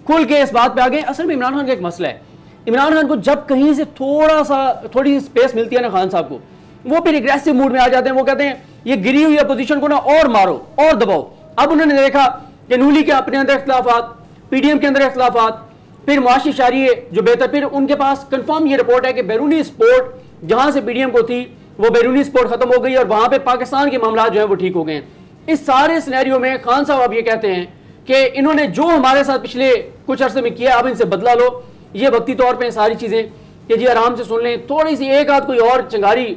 [SPEAKER 5] खुल के इस बात पे आ गए। असल में इमरान खान का एक मसला है, इमरान खान को जब कहीं से थोड़ी सी स्पेस मिलती है ना खान साहब को, वो फिर एग्रेसिव मूड में आ जाते हैं। वो कहते हैं ये गिरी हुई अपोजिशन को ना और मारो और दबाओ। अब उन्होंने देखा कि नूली के अपने अंदर इख्तलाफात, PDM के अंदर इख्तलाफात, फिर मुआशी शहरी जो बेहतर, फिर उनके पास कंफर्म ये रिपोर्ट है कि बैरूनी सपोर्ट जहां से PDM को थी वो बैरूनी सपोर्ट खत्म हो गई और वहां पे पाकिस्तान के मामला जो है वो ठीक हो गए। इस सारे सिनेरियो में खान साहब अब ये कहते हैं कि इन्होंने जो हमारे साथ पिछले कुछ अरसे में किया अब इनसे बदला लो। ये वक्ती तौर पे सारी चीजें कि जी आराम से सुन लें, थोड़ी सी एक आध कोई और चिंगारी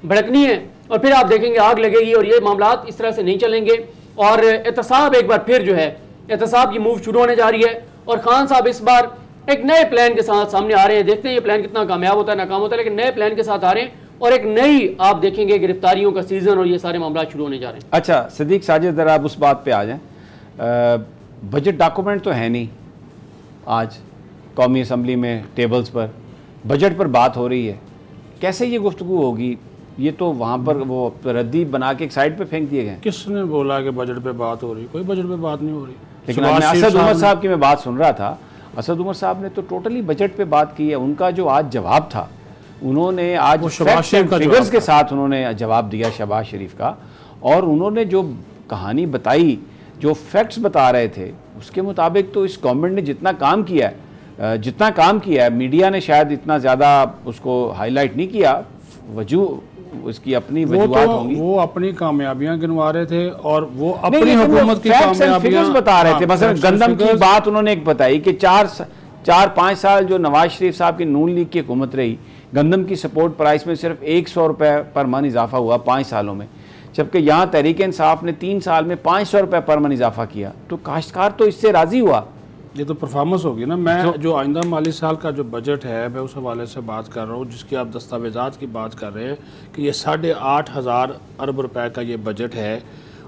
[SPEAKER 5] भड़कनी है और फिर आप देखेंगे आग लगेगी और ये मामला इस तरह से नहीं चलेंगे। और एहतसाब एक बार फिर जो है एहतसाब की मूव शुरू होने जा रही है और खान साहब इस बार एक नए प्लान के साथ सामने आ रहे हैं। देखते हैं ये प्लान कितना कामयाब होता है नाकाम होता है, लेकिन नए प्लान के साथ आ रहे हैं और एक नई आप देखेंगे गिरफ्तारियों का सीजन और ये सारे मामला शुरू होने जा रहे हैं।
[SPEAKER 2] अच्छा सदीक साजिद, जरा आप उस बात पे आ जाएं, बजट डॉक्यूमेंट तो है नहीं, आज कौमी असम्बली में टेबल्स पर बजट पर बात हो रही है, कैसे ये गुफ्तगू होगी? ये तो वहाँ पर वो रद्दी बना के एक साइड पे फेंक दिए गए।
[SPEAKER 4] किसने बोला कि बजट पे बात हो रही? कोई बजट पे बात नहीं हो रही।
[SPEAKER 2] लेकिन असद उमर साहब की मैं बात सुन रहा था, असद उमर साहब ने तो टोटली बजट पे बात की है। उनका जो आज जवाब था, उन्होंने आज फिगर्स के साथ उन्होंने जवाब दिया शहबाज शरीफ का, और उन्होंने जो कहानी बताई, जो फैक्ट्स बता रहे थे, उसके मुताबिक तो इस गवर्नमेंट ने जितना काम किया है, मीडिया ने शायद इतना ज़्यादा उसको हाईलाइट नहीं किया, उसकी अपनी वजूहात होंगी।
[SPEAKER 4] वो अपनी कामयाबियां गिनवा रहे थे और वो अपनी हुकूमत की कामयाबियां
[SPEAKER 2] बता रहे थे। मसलन गंदम की बात उन्होंने एक बताई कि 4-5 साल जो नवाज शरीफ साहब की नून लीग की हुकूमत रही, गंदम की सपोर्ट प्राइस में सिर्फ 100 रुपये पर मन इजाफा हुआ 5 सालों में, जबकि यहाँ तहरीक इंसाफ ने 3 साल में 500 रुपये पर मन इजाफा किया। तो काश्तकार तो इससे राजी हुआ।
[SPEAKER 4] ये तो परफॉर्मेंस होगी ना। मैं जो आइंदा माली साल का जो बजट है मैं उस हवाले से बात कर रहा हूँ, जिसकी आप दस्तावेज़ात की बात कर रहे हैं कि ये 8,500 अरब रुपए का ये बजट है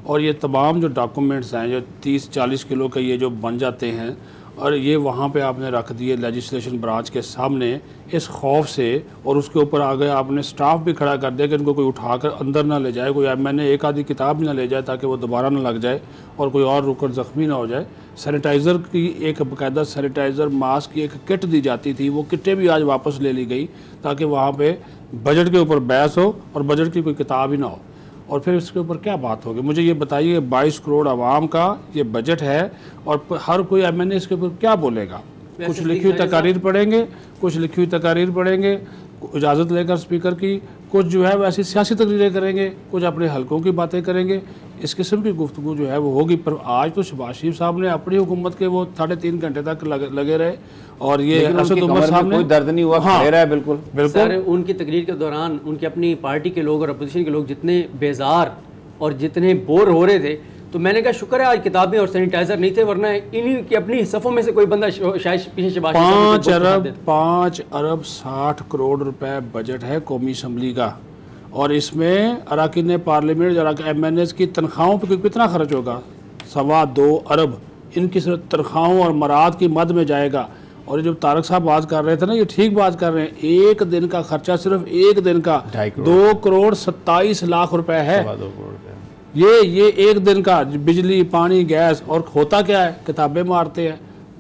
[SPEAKER 4] और ये तमाम जो डॉक्यूमेंट्स हैं जो 30-40 किलो के ये जो बन जाते हैं और ये वहाँ पे आपने रख दिए लेजिस्लेशन ब्रांच के सामने इस खौफ से, और उसके ऊपर आगे आपने स्टाफ भी खड़ा कर दिया कि इनको कोई उठाकर अंदर ना ले जाए, कोई मैंने एक आधी किताब भी ना ले जाए ताकि वो दोबारा ना लग जाए और कोई और रुकर ज़ख्मी ना हो जाए। सैनिटाइज़र की एक बाकायदा सैनिटाइज़र मास्क की एक किट दी जाती थी, वो किटें भी आज वापस ले ली गई ताकि वहाँ पे बजट के ऊपर बहस हो और बजट की कोई किताब ही ना हो। और फिर इसके ऊपर क्या बात होगी? मुझे ये बताइए, 22 करोड़ आवाम का ये बजट है और हर कोई MNA इसके ऊपर क्या बोलेगा? कुछ लिखी हुई तकारीर पढ़ेंगे, इजाज़त लेकर स्पीकर की, कुछ जो है वो ऐसी सियासी तकरीरें करेंगे, कुछ अपने हलकों की बातें करेंगे। इस किस्म की गुफ्तगू जो है वो होगी। पर आज तो शहबाज शरीफ साहब ने अपनी हुकूमत के वो 3.5 घंटे तक लगे रहे और ये असद उमर साहब ने
[SPEAKER 2] कोई दर्द नहीं हुआ, खड़े रहे। बिल्कुल
[SPEAKER 5] सर, उनकी तकरीर के दौरान उनकी अपनी पार्टी के लोग और अपोजिशन के लोग जितने बेजार और जितने बोर हो रहे थे, तो मैंने कहा शुक्र है आज किताबें और सैनिटाइजर नहीं थे, वरना इन्हीं की अपनी सफ़ों में से कोई बंदा शायद पीछे
[SPEAKER 4] 5 अरब 60 करोड़ रुपए बजट है कौमी असम्बली का, और इसमें अरकान पार्लियामेंट और MNAs की तनख्वाहों पर कितना खर्च होगा? 2.25 अरब इनकी सिर्फ तनख्वाहों और मराद की मद में जाएगा। और जब तारक साहब बात कर रहे थे ना, ये ठीक बात कर रहे हैं, एक दिन का खर्चा सिर्फ एक दिन का 2 करोड़ 27 लाख रुपए है। ये एक दिन का बिजली, पानी, गैस, और होता क्या है? किताबें मारते हैं,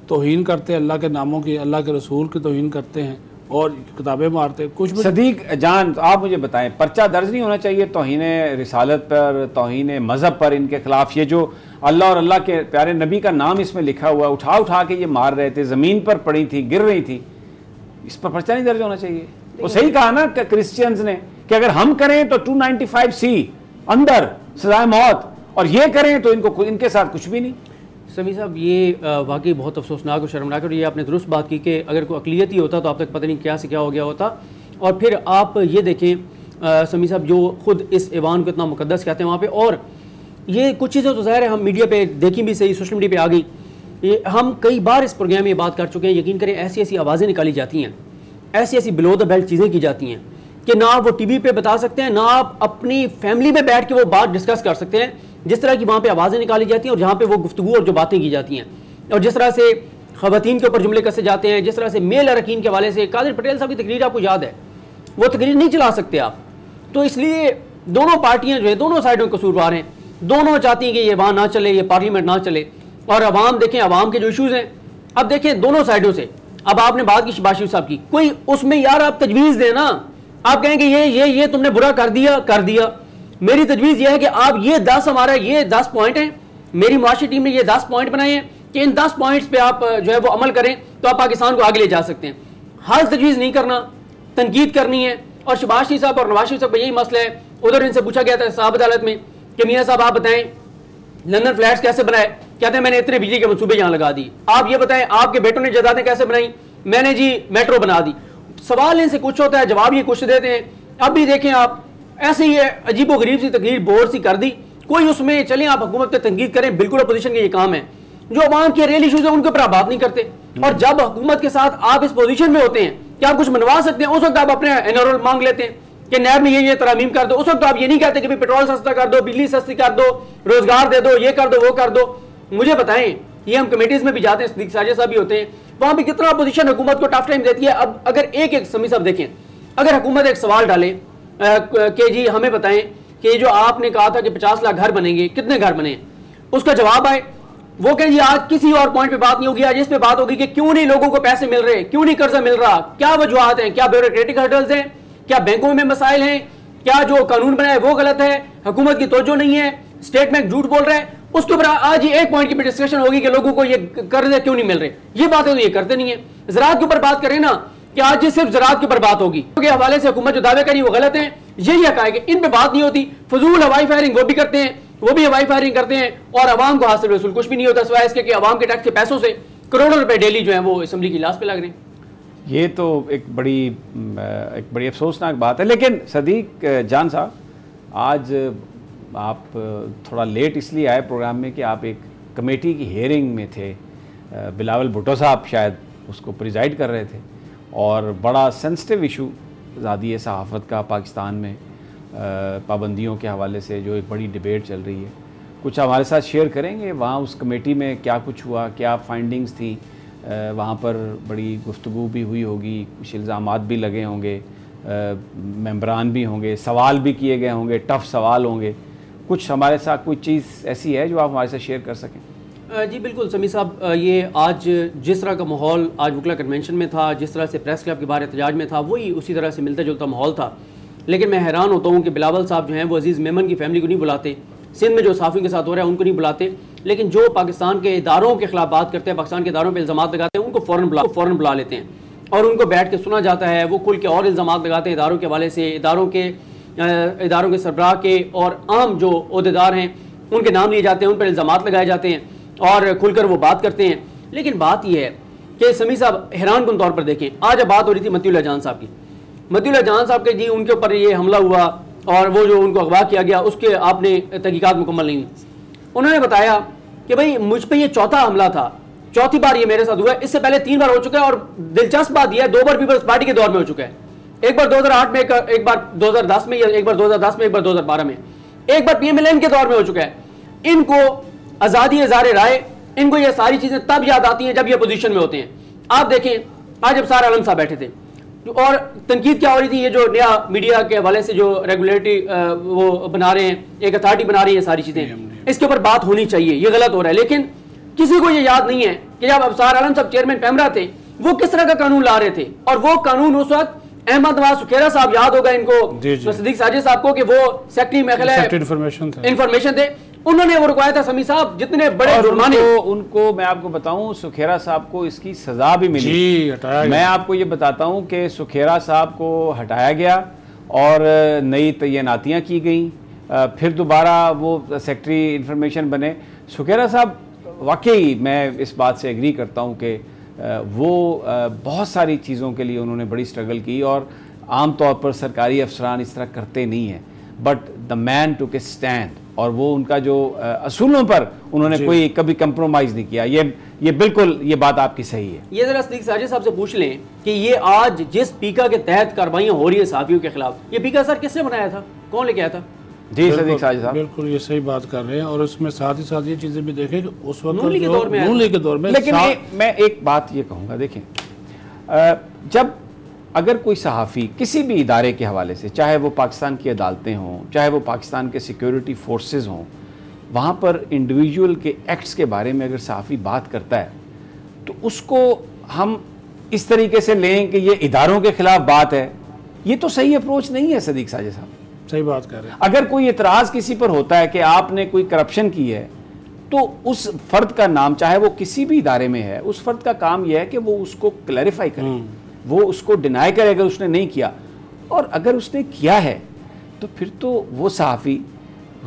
[SPEAKER 4] तौहीन करते हैं अल्लाह के नामों की, अल्लाह के रसूल की तौहीन करते हैं और किताबें मारते हैं। कुछ
[SPEAKER 2] सदीक जान, आप मुझे बताएं, पर्चा दर्ज नहीं होना चाहिए तौहीन रिसालत पर, तौहीन मज़हब पर इनके खिलाफ? ये जो अल्लाह और अल्लाह के प्यारे नबी का नाम इसमें लिखा हुआ, उठा के ये मार रहे थे, ज़मीन पर पड़ी थी, गिर रही थी, इस पर पर्चा नहीं दर्ज होना चाहिए? वो सही कहा ना क्रिश्चियंस ने कि अगर हम करें तो 295C अंदर सजाए मौत, और ये करें तो इनके साथ कुछ भी नहीं।
[SPEAKER 5] समी साहब, ये वाकई बहुत अफसोसनाक और शर्मनाक, और ये आपने दुरुस्त बात की कि अगर कोई अकलियत ही होता तो आप तक पता नहीं क्या से क्या हो गया होता। और फिर आप ये देखें समी साहब, जो खुद इस ऐवान को इतना मुकद्दस कहते हैं वहाँ पे, और ये कुछ चीज़ें तो ज़ाहिर है हम मीडिया पे देखी भी सही, सोशल मीडिया पे आ गई। ये हम कई बार इस प्रोग्राम में ये बात कर चुके हैं, यकीन करें ऐसी ऐसी आवाज़ें निकाली जाती हैं, ऐसी ऐसी बिलो द बेल्ट चीज़ें की जाती हैं कि ना आप वो टीवी पे बता सकते हैं, ना आप अपनी फैमिली में बैठ के वो बात डिस्कस कर सकते हैं। जिस तरह की वहाँ पे आवाज़ें निकाली जाती हैं और जहाँ पे वो गुफ्तगू और जो बातें की जाती हैं, और जिस तरह से ख़वातीन के ऊपर जुमले कसे जाते हैं, जिस तरह से मेल अरकीन के हवाले से कादिर पटेल साहब की तकरीर आपको याद है, वो तकरीर नहीं चला सकते आप। तो इसलिए दोनों पार्टियाँ जो है दोनों साइडों के कसूरवार हैं, दोनों चाहती हैं कि ये वहाँ ना चले, ये पार्लियामेंट ना चले। और अवाम देखें, अवाम के जो इशूज़ हैं, अब देखें दोनों साइडों से। अब आपने बात की शहबाज शरीफ साहब की, कोई उसमें यार आप तजवीज़ दें ना, आप कहेंगे ये तुमने बुरा कर दिया। मेरी तजवीज़ ये है कि आप ये 10 हमारा ये 10 पॉइंट हैं, मेरी मुआशी टीम ने ये 10 पॉइंट बनाए हैं कि इन 10 पॉइंट्स पे आप जो है वो अमल करें तो आप पाकिस्तान को आगे ले जा सकते हैं। हर तजवीज़ नहीं करना, तनकीद करनी है। और शहबाज शरीफ साहब और नवाज शरीफ साहब का यही मसला है। उधर इनसे पूछा गया था साहब अदालत में कि मियाँ साहब आप बताएं लंदन फ्लैट्स कैसे बनाए, कहते हैं मैंने इतने बिजली के मंसूबे यहाँ लगा दी। आप ये बताएं आपके बेटों ने जायदादें कैसे बनाई, मैंने जी मेट्रो बना दी। सवाल इनसे कुछ होता है, जवाब ये कुछ देते हैं। अब भी देखें आप, ऐसे ही अजीबो गरीब सी तकरीर बोर सी कर दी, कोई उसमें चलें आप हुकूमत पे तनकीद करें, बिल्कुल अपोजिशन के ये काम है। जो अवाम के रियल इशूज है उनके ऊपर आप बात नहीं करते। और जब हुकूमत के साथ आप इस पोजीशन में होते हैं कि आप कुछ मनवा सकते हैं, उस वक्त आप अपने एनरोल मांग लेते हैं कि नैब में ये तरामीम कर दो। उस वक्त तो आप ये नहीं कहते कि भाई पेट्रोल सस्ता कर दो, बिजली सस्ती कर दो, रोजगार दे दो, ये कर दो, वो कर दो। मुझे बताएं, ये हम कमेटीज में भी जाते हैं, सदीक साजिद साहब भी होते हैं, वहां भी कितना अपोजिशन हुकूमत को टफ टाइम देती है। अब अगर एक समी साहब देखें, अगर हुकूमत एक सवाल डाले कि जी हमें बताएं कि जो आपने कहा था कि 50 लाख घर बनेंगे, कितने घर बने, उसका जवाब आए, वो कहें जी आज किसी और पॉइंट पे बात नहीं होगी, आज इस पे बात होगी कि क्यों नहीं लोगों को पैसे मिल रहे, क्यों नहीं कर्जा मिल रहा, क्या वजूहात हैं, क्या ब्यूरोक्रेटिक हर्डल्स हैं, क्या बैंकों में मसाइल हैं, क्या जो कानून बनाया वो गलत है, हुकूमत की तवज्जो नहीं है, स्टेट बैंक झूठ बोल रहा है। उसके ऊपर आज ये एक पॉइंट की डिस्कशन होगी कि लोगों को ये कर्जे क्यों नहीं मिल रहे। ये बातें तो ये करते नहीं है। ज़राअत के ऊपर बात करें ना कि आज ये सिर्फ ज़राअत के ऊपर बात होगी, क्योंकि हवाले से हुकूमत जो दावे करी वो गलत है, यही हकायक है, इन पे बात नहीं होती। फजूल हवाई फायरिंग वो भी करते हैं, वो भी हवाई फायरिंग करते हैं, और आवाम को हासिल वसूल कुछ भी नहीं होता सिवाय इसके कि आवाम के टैक्स के पैसों से करोड़ों रुपए डेली जो है वो असेंबली की लाश पे लग रहे हैं।
[SPEAKER 2] ये तो एक बड़ी अफसोसनाक बात है। लेकिन सदीक जान साहब, आज आप थोड़ा लेट इसलिए आए प्रोग्राम में कि आप एक कमेटी की हियरिंग में थे, बिलावल भुट्टो साहब शायद उसको प्रिजाइड कर रहे थे, और बड़ा सेंसिटिव इशू आज़ादी सहाफ़त का पाकिस्तान में पाबंदियों के हवाले से जो एक बड़ी डिबेट चल रही है, कुछ हमारे साथ शेयर करेंगे? वहाँ उस कमेटी में क्या कुछ हुआ, क्या फाइंडिंग्स थी, वहाँ पर बड़ी गुफ्तगू भी हुई होगी, कुछ इल्ज़ामात भी लगे होंगे, मेंबरान भी होंगे, सवाल भी किए गए होंगे, टफ़ सवाल होंगे। कुछ हमारे साथ कोई चीज़ ऐसी है जो आप हमारे साथ शेयर कर सकें?
[SPEAKER 5] जी बिल्कुल समी साहब, ये आज जिस तरह का माहौल आज वकला कन्वेंशन में था, जिस तरह से प्रेस क्लब के बाहर एहतजाज में था, वही उसी तरह से मिलता जुलता माहौल था। लेकिन मैं हैरान होता हूँ कि बिलावल साहब जो हैं वो अजीज़ मेमन की फैमिली को नहीं बुलाते, सिंध में जो साफ़ियों के साथ हो रहा है उनको नहीं बुलाते, लेकिन जो पाकिस्तान के इदारों के खिलाफ बात करते हैं, पाकिस्तान के इदारों पर इल्ज़ाम लगाते हैं, उनको फ़ौरन बुला लेते हैं और उनको बैठ के सुना जाता है। वो खुल के और इल्ज़ाम लगाते हैं इदारों के हवाले से, इदारों के सरबराह के और आम जो ओहदेदार हैं उनके नाम लिए जाते हैं, उन पर इल्ज़ाम लगाए जाते हैं और खुलकर वो बात करते हैं। लेकिन बात यह है कि समी साहब हैरान कुन तौर पर देखें, आज अब बात हो रही थी मतीउल्लाह जान साहब की, मतीउल्लाह जान साहब के जी उनके ऊपर ये हमला हुआ और वो जो उनको अगवा किया गया उसके आपने तहकीकात मुकम्मल नहीं हुई। उन्होंने बताया कि भाई मुझ पर यह चौथा हमला था, चौथी बार ये मेरे साथ हुआ है, इससे पहले 3 बार हो चुका है। और दिलचस्प बात यह है 2 बार पीपल्स पार्टी के दौर में हो चुका है, एक बार 2008 में, एक बार 2010 में, एक बार 2010 में, एक बार 2012 में, एक बार PMLN के दौर में हो चुका है। इनको आज़ादी इज़हार राय, इनको ये सारी चीज़ें तब याद आती हैं जब ये पोजीशन में होते हैं। आप देखें आज अफसार आलम साहब बैठे थे और तनकीद क्या हो रही थी, ये जो नया मीडिया के हवाले से जो रेगुलेटरी वो बना रहे हैं, एक अथॉरिटी बना रही है, सारी चीज़ें इसके ऊपर बात होनी चाहिए, ये गलत हो रहा है। लेकिन किसी को ये याद नहीं है कि जब अफसार आलम साहब चेयरमैन पैमरा थे वो किस तरह का कानून ला रहे थे, और वो कानून उस वक्त अहमद नवाज सुखेरा साहब, याद होगा इनको, सदीक साजिद साहब को, कि वो सेक्रेटरी इंफॉर्मेशन थे, उन्होंने वो रुकवाया था समी साहब, जितने बड़े जुर्माने।
[SPEAKER 2] उनको मैं आपको बताऊं, सुखेरा साहब को इसकी सजा भी मिली। मैं आपको ये बताता हूं कि सुखेरा साहब को हटाया गया और नई तैनातियां की गई, फिर दोबारा वो सेक्रेटरी इंफॉर्मेशन बने। सुखेरा साहब वाकई मैं इस बात से एग्री करता हूं कि वो बहुत सारी चीज़ों के लिए उन्होंने बड़ी स्ट्रगल की, और आम तौर पर सरकारी अफसरान इस तरह करते नहीं हैं, but the man took A stand. और वो उनका जो असूलों पर उन्होंने कोई कभी कंप्रोमाइज़ नहीं किया। ये बिल्कुल ये बात आपकी सही है।
[SPEAKER 5] ये जरा सदीक साजिद साहब से पूछ लें कि ये आज जिस पीका के तहत कार्रवाइयाँ हो रही है सहाफ़ियों के खिलाफ, ये पीका सर किसने बनाया था, कौन लेके आया था?
[SPEAKER 2] जी सदीक साजिद साहब
[SPEAKER 4] बिल्कुल ये सही बात कर रहे हैं। और उसमें साथ ही साथ ये चीज़ें भी देखें कि उस वक्त
[SPEAKER 5] नून लीग के दौर में
[SPEAKER 2] लेकिन मैं एक बात ये कहूँगा, देखें जब अगर कोई सहाफ़ी किसी भी इदारे के हवाले से, चाहे वो पाकिस्तान की अदालतें हों, चाहे वो पाकिस्तान के सिक्योरिटी फोर्सेस हों, वहाँ पर इंडिविजुअल के एक्ट्स के बारे में अगर सहाफ़ी बात करता है तो उसको हम इस तरीके से लें कि ये इदारों के ख़िलाफ़ बात है, ये तो सही अप्रोच नहीं है सदीक साजिद साहब।
[SPEAKER 4] सही बात कर रहे हैं।
[SPEAKER 2] अगर कोई इतराज़ किसी पर होता है कि आपने कोई करप्शन की है तो उस फ़र्द का नाम, चाहे वो किसी भी इदारे में है, उस फ़र्द का काम यह है कि वो उसको क्लैरिफाई करे, वो उसको डिनाई करे अगर उसने नहीं किया। और अगर उसने किया है तो फिर तो वो सहाफ़ी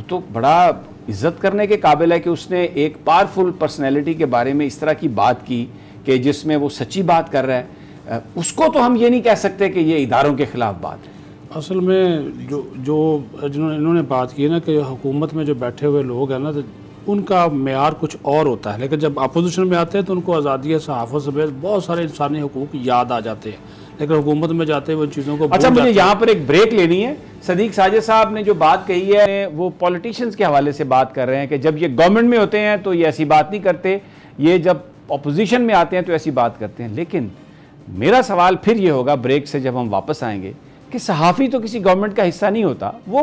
[SPEAKER 2] तो बड़ा इज़्ज़त करने के काबिल है कि उसने एक पावरफुल पर्सनैलिटी के बारे में इस तरह की बात की कि जिसमें वो सच्ची बात कर रहा है। उसको तो हम ये नहीं कह सकते कि ये इदारों के ख़िलाफ़ बात है।
[SPEAKER 4] असल में जिन्होंने इन्होंने बात की ना कि हुकूमत में जो बैठे हुए लोग हैं ना, तो उनका मेयार कुछ और होता है, लेकिन जब अपोजिशन में आते हैं तो उनको आज़ादी सहाफ़त से बहुत सारे इंसानी हुकूक याद आ जाते हैं, लेकिन हुकूमत में जाते हैं वो चीज़ों को।
[SPEAKER 2] अच्छा, मुझे यहाँ पर एक ब्रेक लेनी है। सदीक साजिद साहब ने जो बात कही है वो पॉलिटिशियंस के हवाले से बात कर रहे हैं कि जब ये गवर्नमेंट में होते हैं तो ये ऐसी बात नहीं करते, ये जब अपोजिशन में आते हैं तो ऐसी बात करते हैं। लेकिन मेरा सवाल फिर ये होगा ब्रेक से जब हम वापस आएंगे कि सहाफ़ी तो किसी गवर्नमेंट का हिस्सा नहीं होता, वो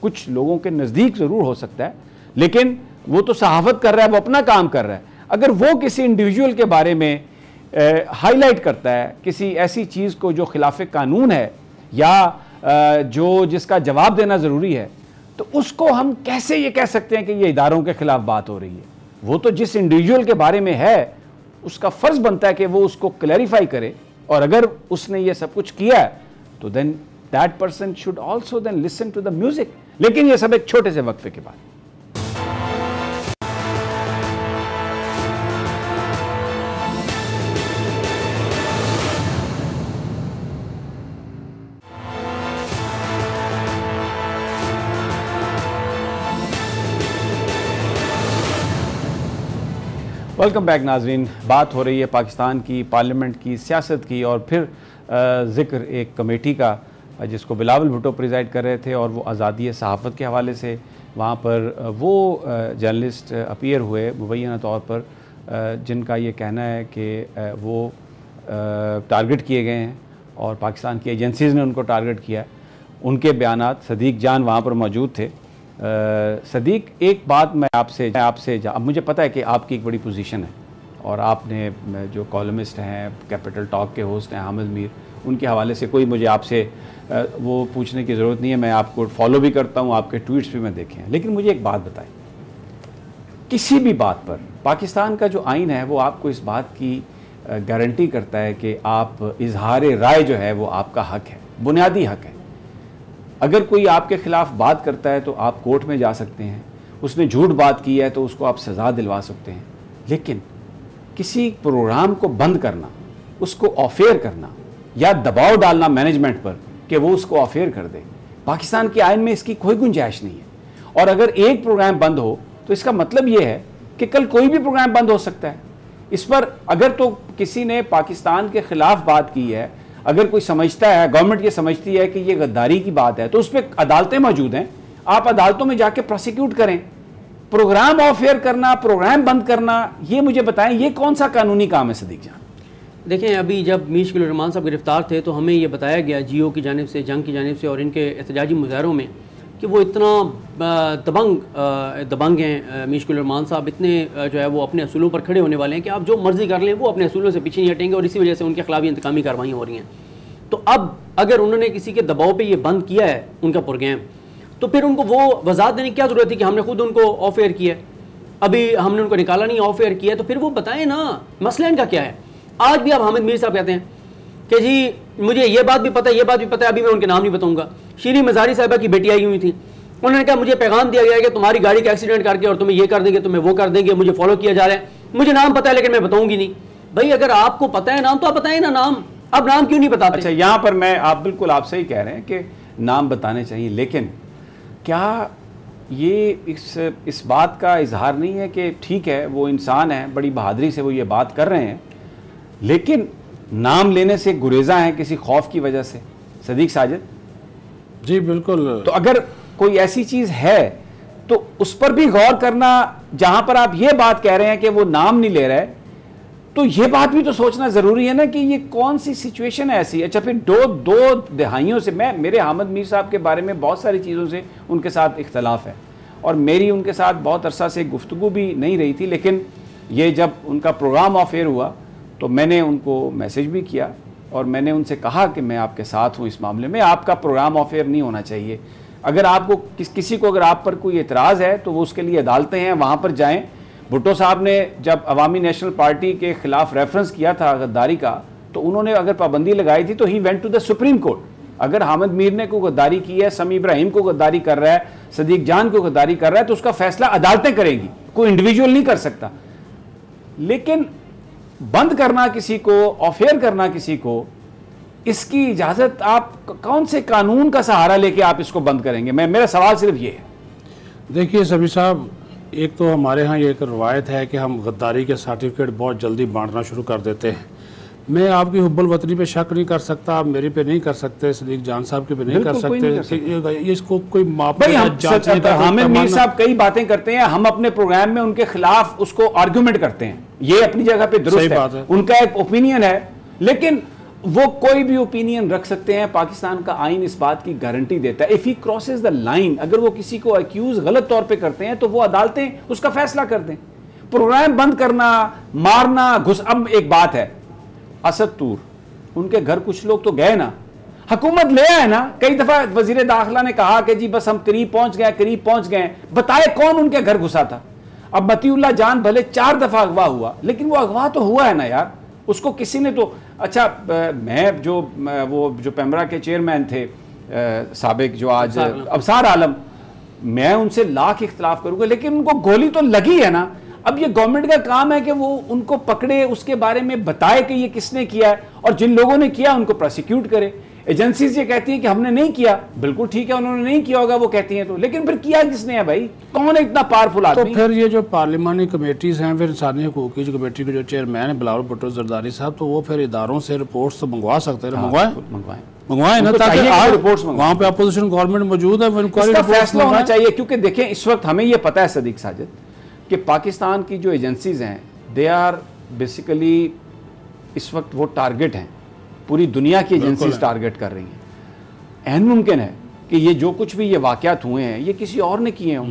[SPEAKER 2] कुछ लोगों के नज़दीक ज़रूर हो सकता है, लेकिन वो तो सहाफ़त कर रहा है, वो अपना काम कर रहा है। अगर वो किसी इंडिविजुअल के बारे में हाईलाइट करता है किसी ऐसी चीज़ को जो खिलाफ कानून है या जो जिसका जवाब देना ज़रूरी है, तो उसको हम कैसे ये कह सकते हैं कि ये इदारों के ख़िलाफ़ बात हो रही है? वो तो जिस इंडिविजुअल के बारे में है उसका फ़र्ज़ बनता है कि वो उसको क्लैरिफाई करे, और अगर उसने ये सब कुछ किया है तो then that person should also then listen to the music. लेकिन ये सब एक छोटे से वक्फे के बाद। वेलकम बैक नाजरीन। बात हो रही है पाकिस्तान की पार्लियामेंट की सियासत की, और फिर ज़िक्र एक कमेटी का जिसको बिलावल भुट्टो प्रिजाइड कर रहे थे, और वो आज़ादी सहाफ़त के हवाले से वहाँ पर वो जर्नलिस्ट अपीयर हुए मुबैना तौर पर जिनका ये कहना है कि वो टारगेट किए गए हैं और पाकिस्तान की एजेंसीज़ ने उनको टारगेट किया। उनके बयानात, सदीक जान वहाँ पर मौजूद थे। सदीक, एक बात मैं आपसे अब मुझे पता है कि आपकी एक बड़ी पोजीशन है और आपने जो कॉलमिस्ट हैं, कैपिटल टॉक के होस्ट हैं हामिद मीर, उनके हवाले से कोई मुझे आपसे वो पूछने की ज़रूरत नहीं है। मैं आपको फॉलो भी करता हूँ, आपके ट्वीट्स भी मैं देखे हैं। लेकिन मुझे एक बात बताएं, किसी भी बात पर पाकिस्तान का जो आइन है वो आपको इस बात की गारंटी करता है कि आप इजहार राय जो है वो आपका हक है, बुनियादी हक है। अगर कोई आपके ख़िलाफ़ बात करता है तो आप कोर्ट में जा सकते हैं, उसने झूठ बात की है तो उसको आप सज़ा दिलवा सकते हैं। लेकिन किसी प्रोग्राम को बंद करना, उसको ऑफेयर करना या दबाव डालना मैनेजमेंट पर कि वो उसको ऑफेयर कर दे, पाकिस्तान के आइन में इसकी कोई गुंजाइश नहीं है। और अगर एक प्रोग्राम बंद हो तो इसका मतलब ये है कि कल कोई भी प्रोग्राम बंद हो सकता है। इस पर अगर तो किसी ने पाकिस्तान के ख़िलाफ़ बात की है, अगर कोई समझता है, गवर्नमेंट ये समझती है कि ये गद्दारी की बात है, तो उस पर अदालतें मौजूद हैं, आप अदालतों में जाके प्रोसिक्यूट करें। प्रोग्राम ऑफ एयर करना, प्रोग्राम बंद करना, ये मुझे बताएं ये कौन सा कानूनी काम है सदीक जान?
[SPEAKER 5] देखें, अभी जब मीशकुल रहमान साहब गिरफ्तार थे तो हमें ये बताया गया जीओ की जानिब से, जंग की जानिब से और इनके एहतजाजी मुजाहरों में कि वो इतना दबंग हैं मीशकुल रहमान साहब, इतने जो है वो अपने असूलों पर खड़े होने वाले हैं कि आप जो मर्ज़ी कर लें, वो अपने असूलों से पीछे नहीं हटेंगे, और इसी वजह से उनके खिलाफ इंतकामी कार्रवाई हो रही हैं। तो अब अगर उन्होंने किसी के दबाव पे ये बंद किया है उनका प्रोग्राम, तो फिर उनको वो वजाहत देने की क्या ज़रूरत थी कि हमने खुद उनको ऑफ एयर किया है, अभी हमने उनको निकाला नहीं, ऑफ एयर किया है, तो फिर वो बताएं ना मसला इनका क्या है। आज भी आप हामिद मीर साहब कहते हैं कि जी मुझे ये बात भी पता है, ये बात भी पता है, अभी मैं उनके नाम नहीं बताऊंगा। शीरी मज़ारी साहिबा की बेटी आई हुई थी, उन्होंने कहा मुझे पैगाम दिया गया है कि तुम्हारी गाड़ी का एक्सीडेंट करके और तुम्हें ये कर देंगे, तुम्हें वो कर देंगे, मुझे फॉलो किया जा रहा है, मुझे नाम पता है लेकिन मैं बताऊंगी नहीं। भाई अगर आपको पता है नाम तो आप बताएं ना नाम, अब नाम क्यों नहीं बताते?
[SPEAKER 2] अच्छा, यहाँ पर मैं आप बिल्कुल आप सही कह रहे हैं कि नाम बताने चाहिए, लेकिन क्या ये इस बात का इजहार नहीं है कि ठीक है वो इंसान है, बड़ी बहादुरी से वो ये बात कर रहे हैं, लेकिन नाम लेने से गुरेजा हैं किसी खौफ की वजह से। सदीक साजिद
[SPEAKER 4] जी बिल्कुल।
[SPEAKER 2] तो अगर कोई ऐसी चीज़ है तो उस पर भी गौर करना, जहां पर आप ये बात कह रहे हैं कि वो नाम नहीं ले रहे, तो ये बात भी तो सोचना ज़रूरी है ना कि ये कौन सी सिचुएशन है ऐसी। अच्छा, फिर दो दहाइयों से मेरे हामिद मीर साहब के बारे में बहुत सारी चीज़ों से उनके साथ इख्तलाफ है और मेरी उनके साथ बहुत अरसा से गुफ्तगू भी नहीं रही थी, लेकिन ये जब उनका प्रोग्राम ऑफ एयर हुआ तो मैंने उनको मैसेज भी किया और मैंने उनसे कहा कि मैं आपके साथ हूँ इस मामले में, आपका प्रोग्राम ऑफ एयर नहीं होना चाहिए। अगर आपको किसी को अगर आप पर कोई एतराज़ है तो वो उसके लिए अदालतें हैं, वहाँ पर जाएँ। भुट्टो साहब ने जब अवामी नेशनल पार्टी के खिलाफ रेफरेंस किया था गद्दारी का, तो उन्होंने अगर पाबंदी लगाई थी तो he went to the supreme court. अगर हामिद मीर ने को गद्दारी की है, समी इब्राहिम को गद्दारी कर रहा है, सदीक जान को गद्दारी कर रहा है, तो उसका फैसला अदालतें करेंगी, कोई इंडिविजुअल नहीं कर सकता। लेकिन बंद करना किसी को, ऑफ एयर करना किसी को, इसकी इजाज़त आप कौन से कानून का सहारा लेके आप इसको बंद करेंगे? मेरा सवाल सिर्फ ये है।
[SPEAKER 4] देखिए सभी साहब, एक तो हमारे यहाँ ये एक रवायत है कि हम गद्दारी के सर्टिफिकेट बहुत जल्दी बांटना शुरू कर देते हैं। मैं आपकी हुब्बुल वतनी पे शक नहीं कर सकता, आप मेरे पे नहीं कर सकते, सदीक जान साहब के पे नहीं कर सकते। ये इसको कोई माप
[SPEAKER 2] हामिद मीर साहब कई बातें करते हैं, हम अपने प्रोग्राम में उनके खिलाफ उसको आर्ग्यूमेंट करते हैं, ये अपनी जगह पे दुरुस्त है, उनका एक ओपिनियन है, लेकिन वो कोई भी ओपिनियन रख सकते हैं। पाकिस्तान का आइन इस बात की गारंटी देता है, if he crosses the line, अगर वो किसी को अक्यूज गलत तौर पे करते हैं तो वो अदालतें उसका फैसला कर दें। प्रोग्राम बंद करना, मारना, अब एक बात है, असद तूर, उनके घर कुछ लोग तो गए ना, हुकूमत ले आए ना। कई दफा वजीर दाखिला ने कहा कि जी बस हम करीब पहुंच गए, बताए कौन उनके घर घुसा था। अब मतीउल्लाह जान भले 4 दफा अगवा हुआ, लेकिन वो अगवा तो हुआ है ना यार, उसको किसी ने तो। अच्छा, मैं जो पेमरा के चेयरमैन थे साबिक, जो आज अबसार आलम, मैं उनसे लाख इख्तलाफ करूंगा, लेकिन उनको गोली तो लगी है ना। अब ये गवर्नमेंट का काम है कि वो उनको पकड़े, उसके बारे में बताए कि ये किसने किया है, और जिन लोगों ने किया उनको प्रोसिक्यूट करे। एजेंसीज ये कहती हैं कि हमने नहीं किया, बिल्कुल ठीक है, उन्होंने नहीं किया होगा वो कहती हैं तो, लेकिन फिर किया किसने है भाई? कौन है इतना पावरफुल आदमी?
[SPEAKER 4] तो फिर ये जो पार्लिमानी कमेटीज हैं, फिर इंसानी हकूक़ की जो कमेटी के जो चेयरमैन है बिलावल भुट्टो जरदारी साहब, तो वो फिर इदारों से रिपोर्ट्स तो मंगवा सकते हैं, मंगवाएं ना, ताकि रिपोर्ट्स वहाँ पे अपोजिशन गवर्नमेंट मौजूद है,
[SPEAKER 2] फैसला होना चाहिए। क्योंकि देखें, इस वक्त हमें ये पता है सदीक साजिद कि पाकिस्तान की जो एजेंसीज हैं, दे आर बेसिकली इस वक्त वो टारगेट हैं, पूरी दुनिया की एजेंसीज टारगेट कर रही हैं। ऐन मुमकिन है कि ये जो कुछ भी ये वाक़यात हुए हैं ये किसी और ने किए हों,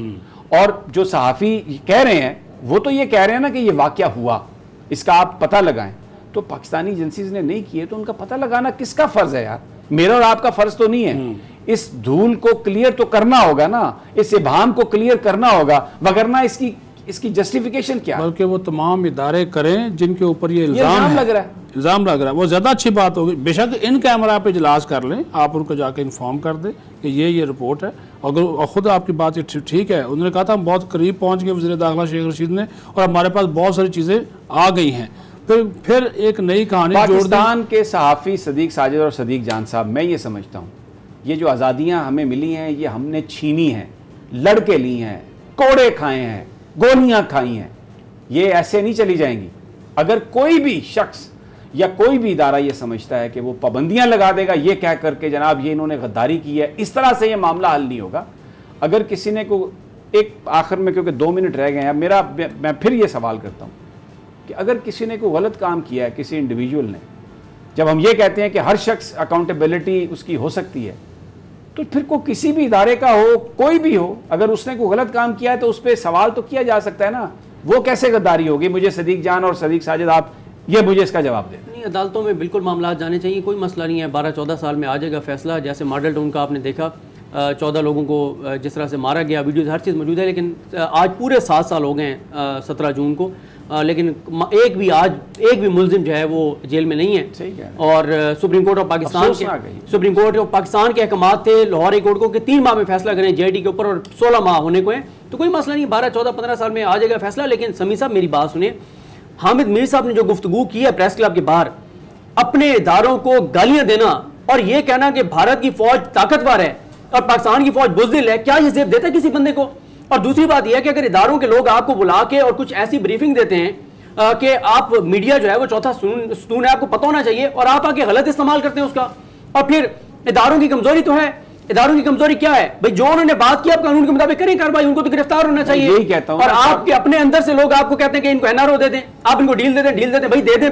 [SPEAKER 2] और जो सहाफ़ी कह रहे हैं वो तो ये कह रहे हैं ना कि ये वाक़या हुआ, इसका आप पता लगाएं। तो पाकिस्तानी एजेंसीज ने नहीं किए तो उनका पता लगाना किसका फ़र्ज़ है यार? मेरा और आपका फ़र्ज़ तो नहीं है। इस धूल को क्लियर तो करना होगा ना, इस इबाम को क्लियर करना होगा, वगरना इसकी जस्टिफिकेशन क्या?
[SPEAKER 4] बल्कि वो तमाम इदारे करें जिनके ऊपर ये इल्ज़ाम लग रहा है, वो ज़्यादा अच्छी बात होगी। बेशक इन कैमरा पे इजलास कर लें, आप उनको जाके इन्फॉर्म कर दें कि ये रिपोर्ट है। अगर खुद आपकी बात ठीक है, उन्होंने कहा था हम बहुत करीब पहुंच गए वज़ीर दाखिला शेख रशीद ने, और हमारे पास बहुत सारी चीज़ें आ गई हैं, फिर एक नई कहानी
[SPEAKER 2] पाकिस्तान के सहाफ़ी सदीक साजिद और सदीक जान साहब, मैं ये समझता हूँ ये जो आज़ादियाँ हमें मिली हैं ये हमने छीनी हैं, लड़के ली हैं, कोड़े खाए हैं, गोलियां खाई हैं, ये ऐसे नहीं चली जाएंगी। अगर कोई भी शख्स या कोई भी इदारा ये समझता है कि वो पाबंदियां लगा देगा ये कह करके जनाब ये इन्होंने गद्दारी की है, इस तरह से ये मामला हल नहीं होगा। अगर किसी ने को एक आखिर में, क्योंकि 2 मिनट रह गए हैं, मैं फिर ये सवाल करता हूँ कि अगर किसी ने कोई गलत काम किया है, किसी इंडिविजुअल ने, जब हम ये कहते हैं कि हर शख्स अकाउंटेबिलिटी उसकी हो सकती है, तो फिर को किसी भी इदारे का हो, कोई भी हो, अगर उसने कोई गलत काम किया है तो उस पर सवाल तो किया जा सकता है ना। वो कैसे गद्दारी होगी? मुझे सदीक जान और सदीक साजिद आप ये मुझे इसका जवाब दें।
[SPEAKER 5] नहीं, अदालतों में बिल्कुल मामला जाने चाहिए, कोई मसला नहीं है। 12-14 साल में आ जाएगा फैसला। जैसे मॉडल टाउन का आपने देखा, 14 लोगों को जिस तरह से मारा गया, वीडियोज़ हर चीज़ मौजूद है, लेकिन आज पूरे 7 साल हो गए हैं 17 जून को, लेकिन एक भी मुलजिम जो है वो जेल में नहीं है। और सुप्रीम कोर्ट ऑफ पाकिस्तान के अहकामात थे लाहौर हाई कोर्ट को कि 3 माह में फैसला करें JIT के ऊपर, और 16 माह होने को हैं, तो कोई मसला नहीं, 12-14-15 साल में आ जाएगा फैसला। लेकिन समी साहब मेरी बात सुने, हामिद मीर साहब ने जो गुफ्तगू की है प्रेस क्लब के बाहर, अपने इदारों को गालियां देना और ये कहना कि भारत की फौज ताकतवर है और पाकिस्तान की फौज बुज़दिल है, क्या ये ज़ेब देता है किसी बंदे को? और दूसरी बात यह है कि अगर इदारों के लोग आपको बुला के और कुछ ऐसी ब्रीफिंग देते हैं कि आप मीडिया जो है वो चौथा सुतून है, आपको पता होना चाहिए, और आप आके गलत इस्तेमाल करते हैं उसका, और फिर इदारों की कमजोरी तो है। इदारों की कमजोरी क्या है भाई? जो उन्होंने बात की आप कानून के मुताबिक करें कार्रवाई, उनको तो गिरफ्तार होना चाहिए।
[SPEAKER 2] यही कहता हूं।
[SPEAKER 5] और आपके अपने अंदर से लोग आपको कहते हैं कि इनको एनआरओ दे दें, आप इनको डील दे दें, भाई दे दें।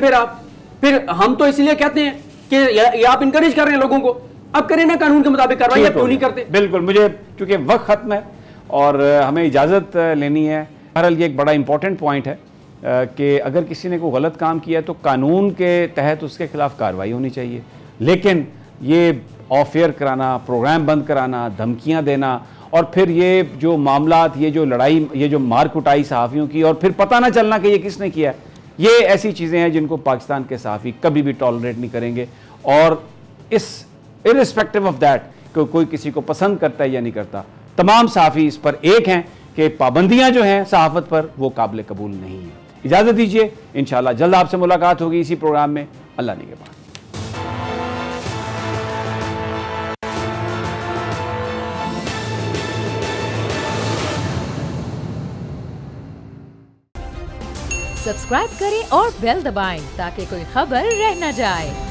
[SPEAKER 5] फिर हम तो इसलिए कहते हैं कि ये आप इनकरेज कर रहे हैं लोगों को, अब करें ना कानून के मुताबिक कार्रवाई, आप क्यों नहीं करते?
[SPEAKER 2] बिल्कुल, मुझे क्योंकि वक्त खत्म है और हमें इजाजत लेनी है। बहरहाल ये एक बड़ा इंपॉर्टेंट पॉइंट है कि अगर किसी ने कोई गलत काम किया तो कानून के तहत उसके खिलाफ कार्रवाई होनी चाहिए, लेकिन ये ऑफ एयर कराना, प्रोग्राम बंद कराना, धमकियां देना, और फिर ये जो मामलात, ये जो लड़ाई, ये जो मार कुटाई सहाफ़ियों की, और फिर पता ना चलना कि ये किसने किया, ये ऐसी चीज़ें हैं जिनको पाकिस्तान के सहाफ़ी कभी भी टॉलरेट नहीं करेंगे। और इस इर्रिस्पेक्टिव ऑफ दैट कोई किसी को पसंद करता है या नहीं करता, तमाम सहाफ़ी इस पर एक हैं कि पाबंदियां जो हैं सहाफ़त पर वो काबिल कबूल नहीं है। इजाज़त दीजिए, इंशाअल्लाह जल्द आपसे मुलाकात होगी इसी प्रोग्राम में। अल्लाह निगहबान।
[SPEAKER 1] सब्सक्राइब करें और बेल दबाएं ताकि कोई खबर रह न जाए।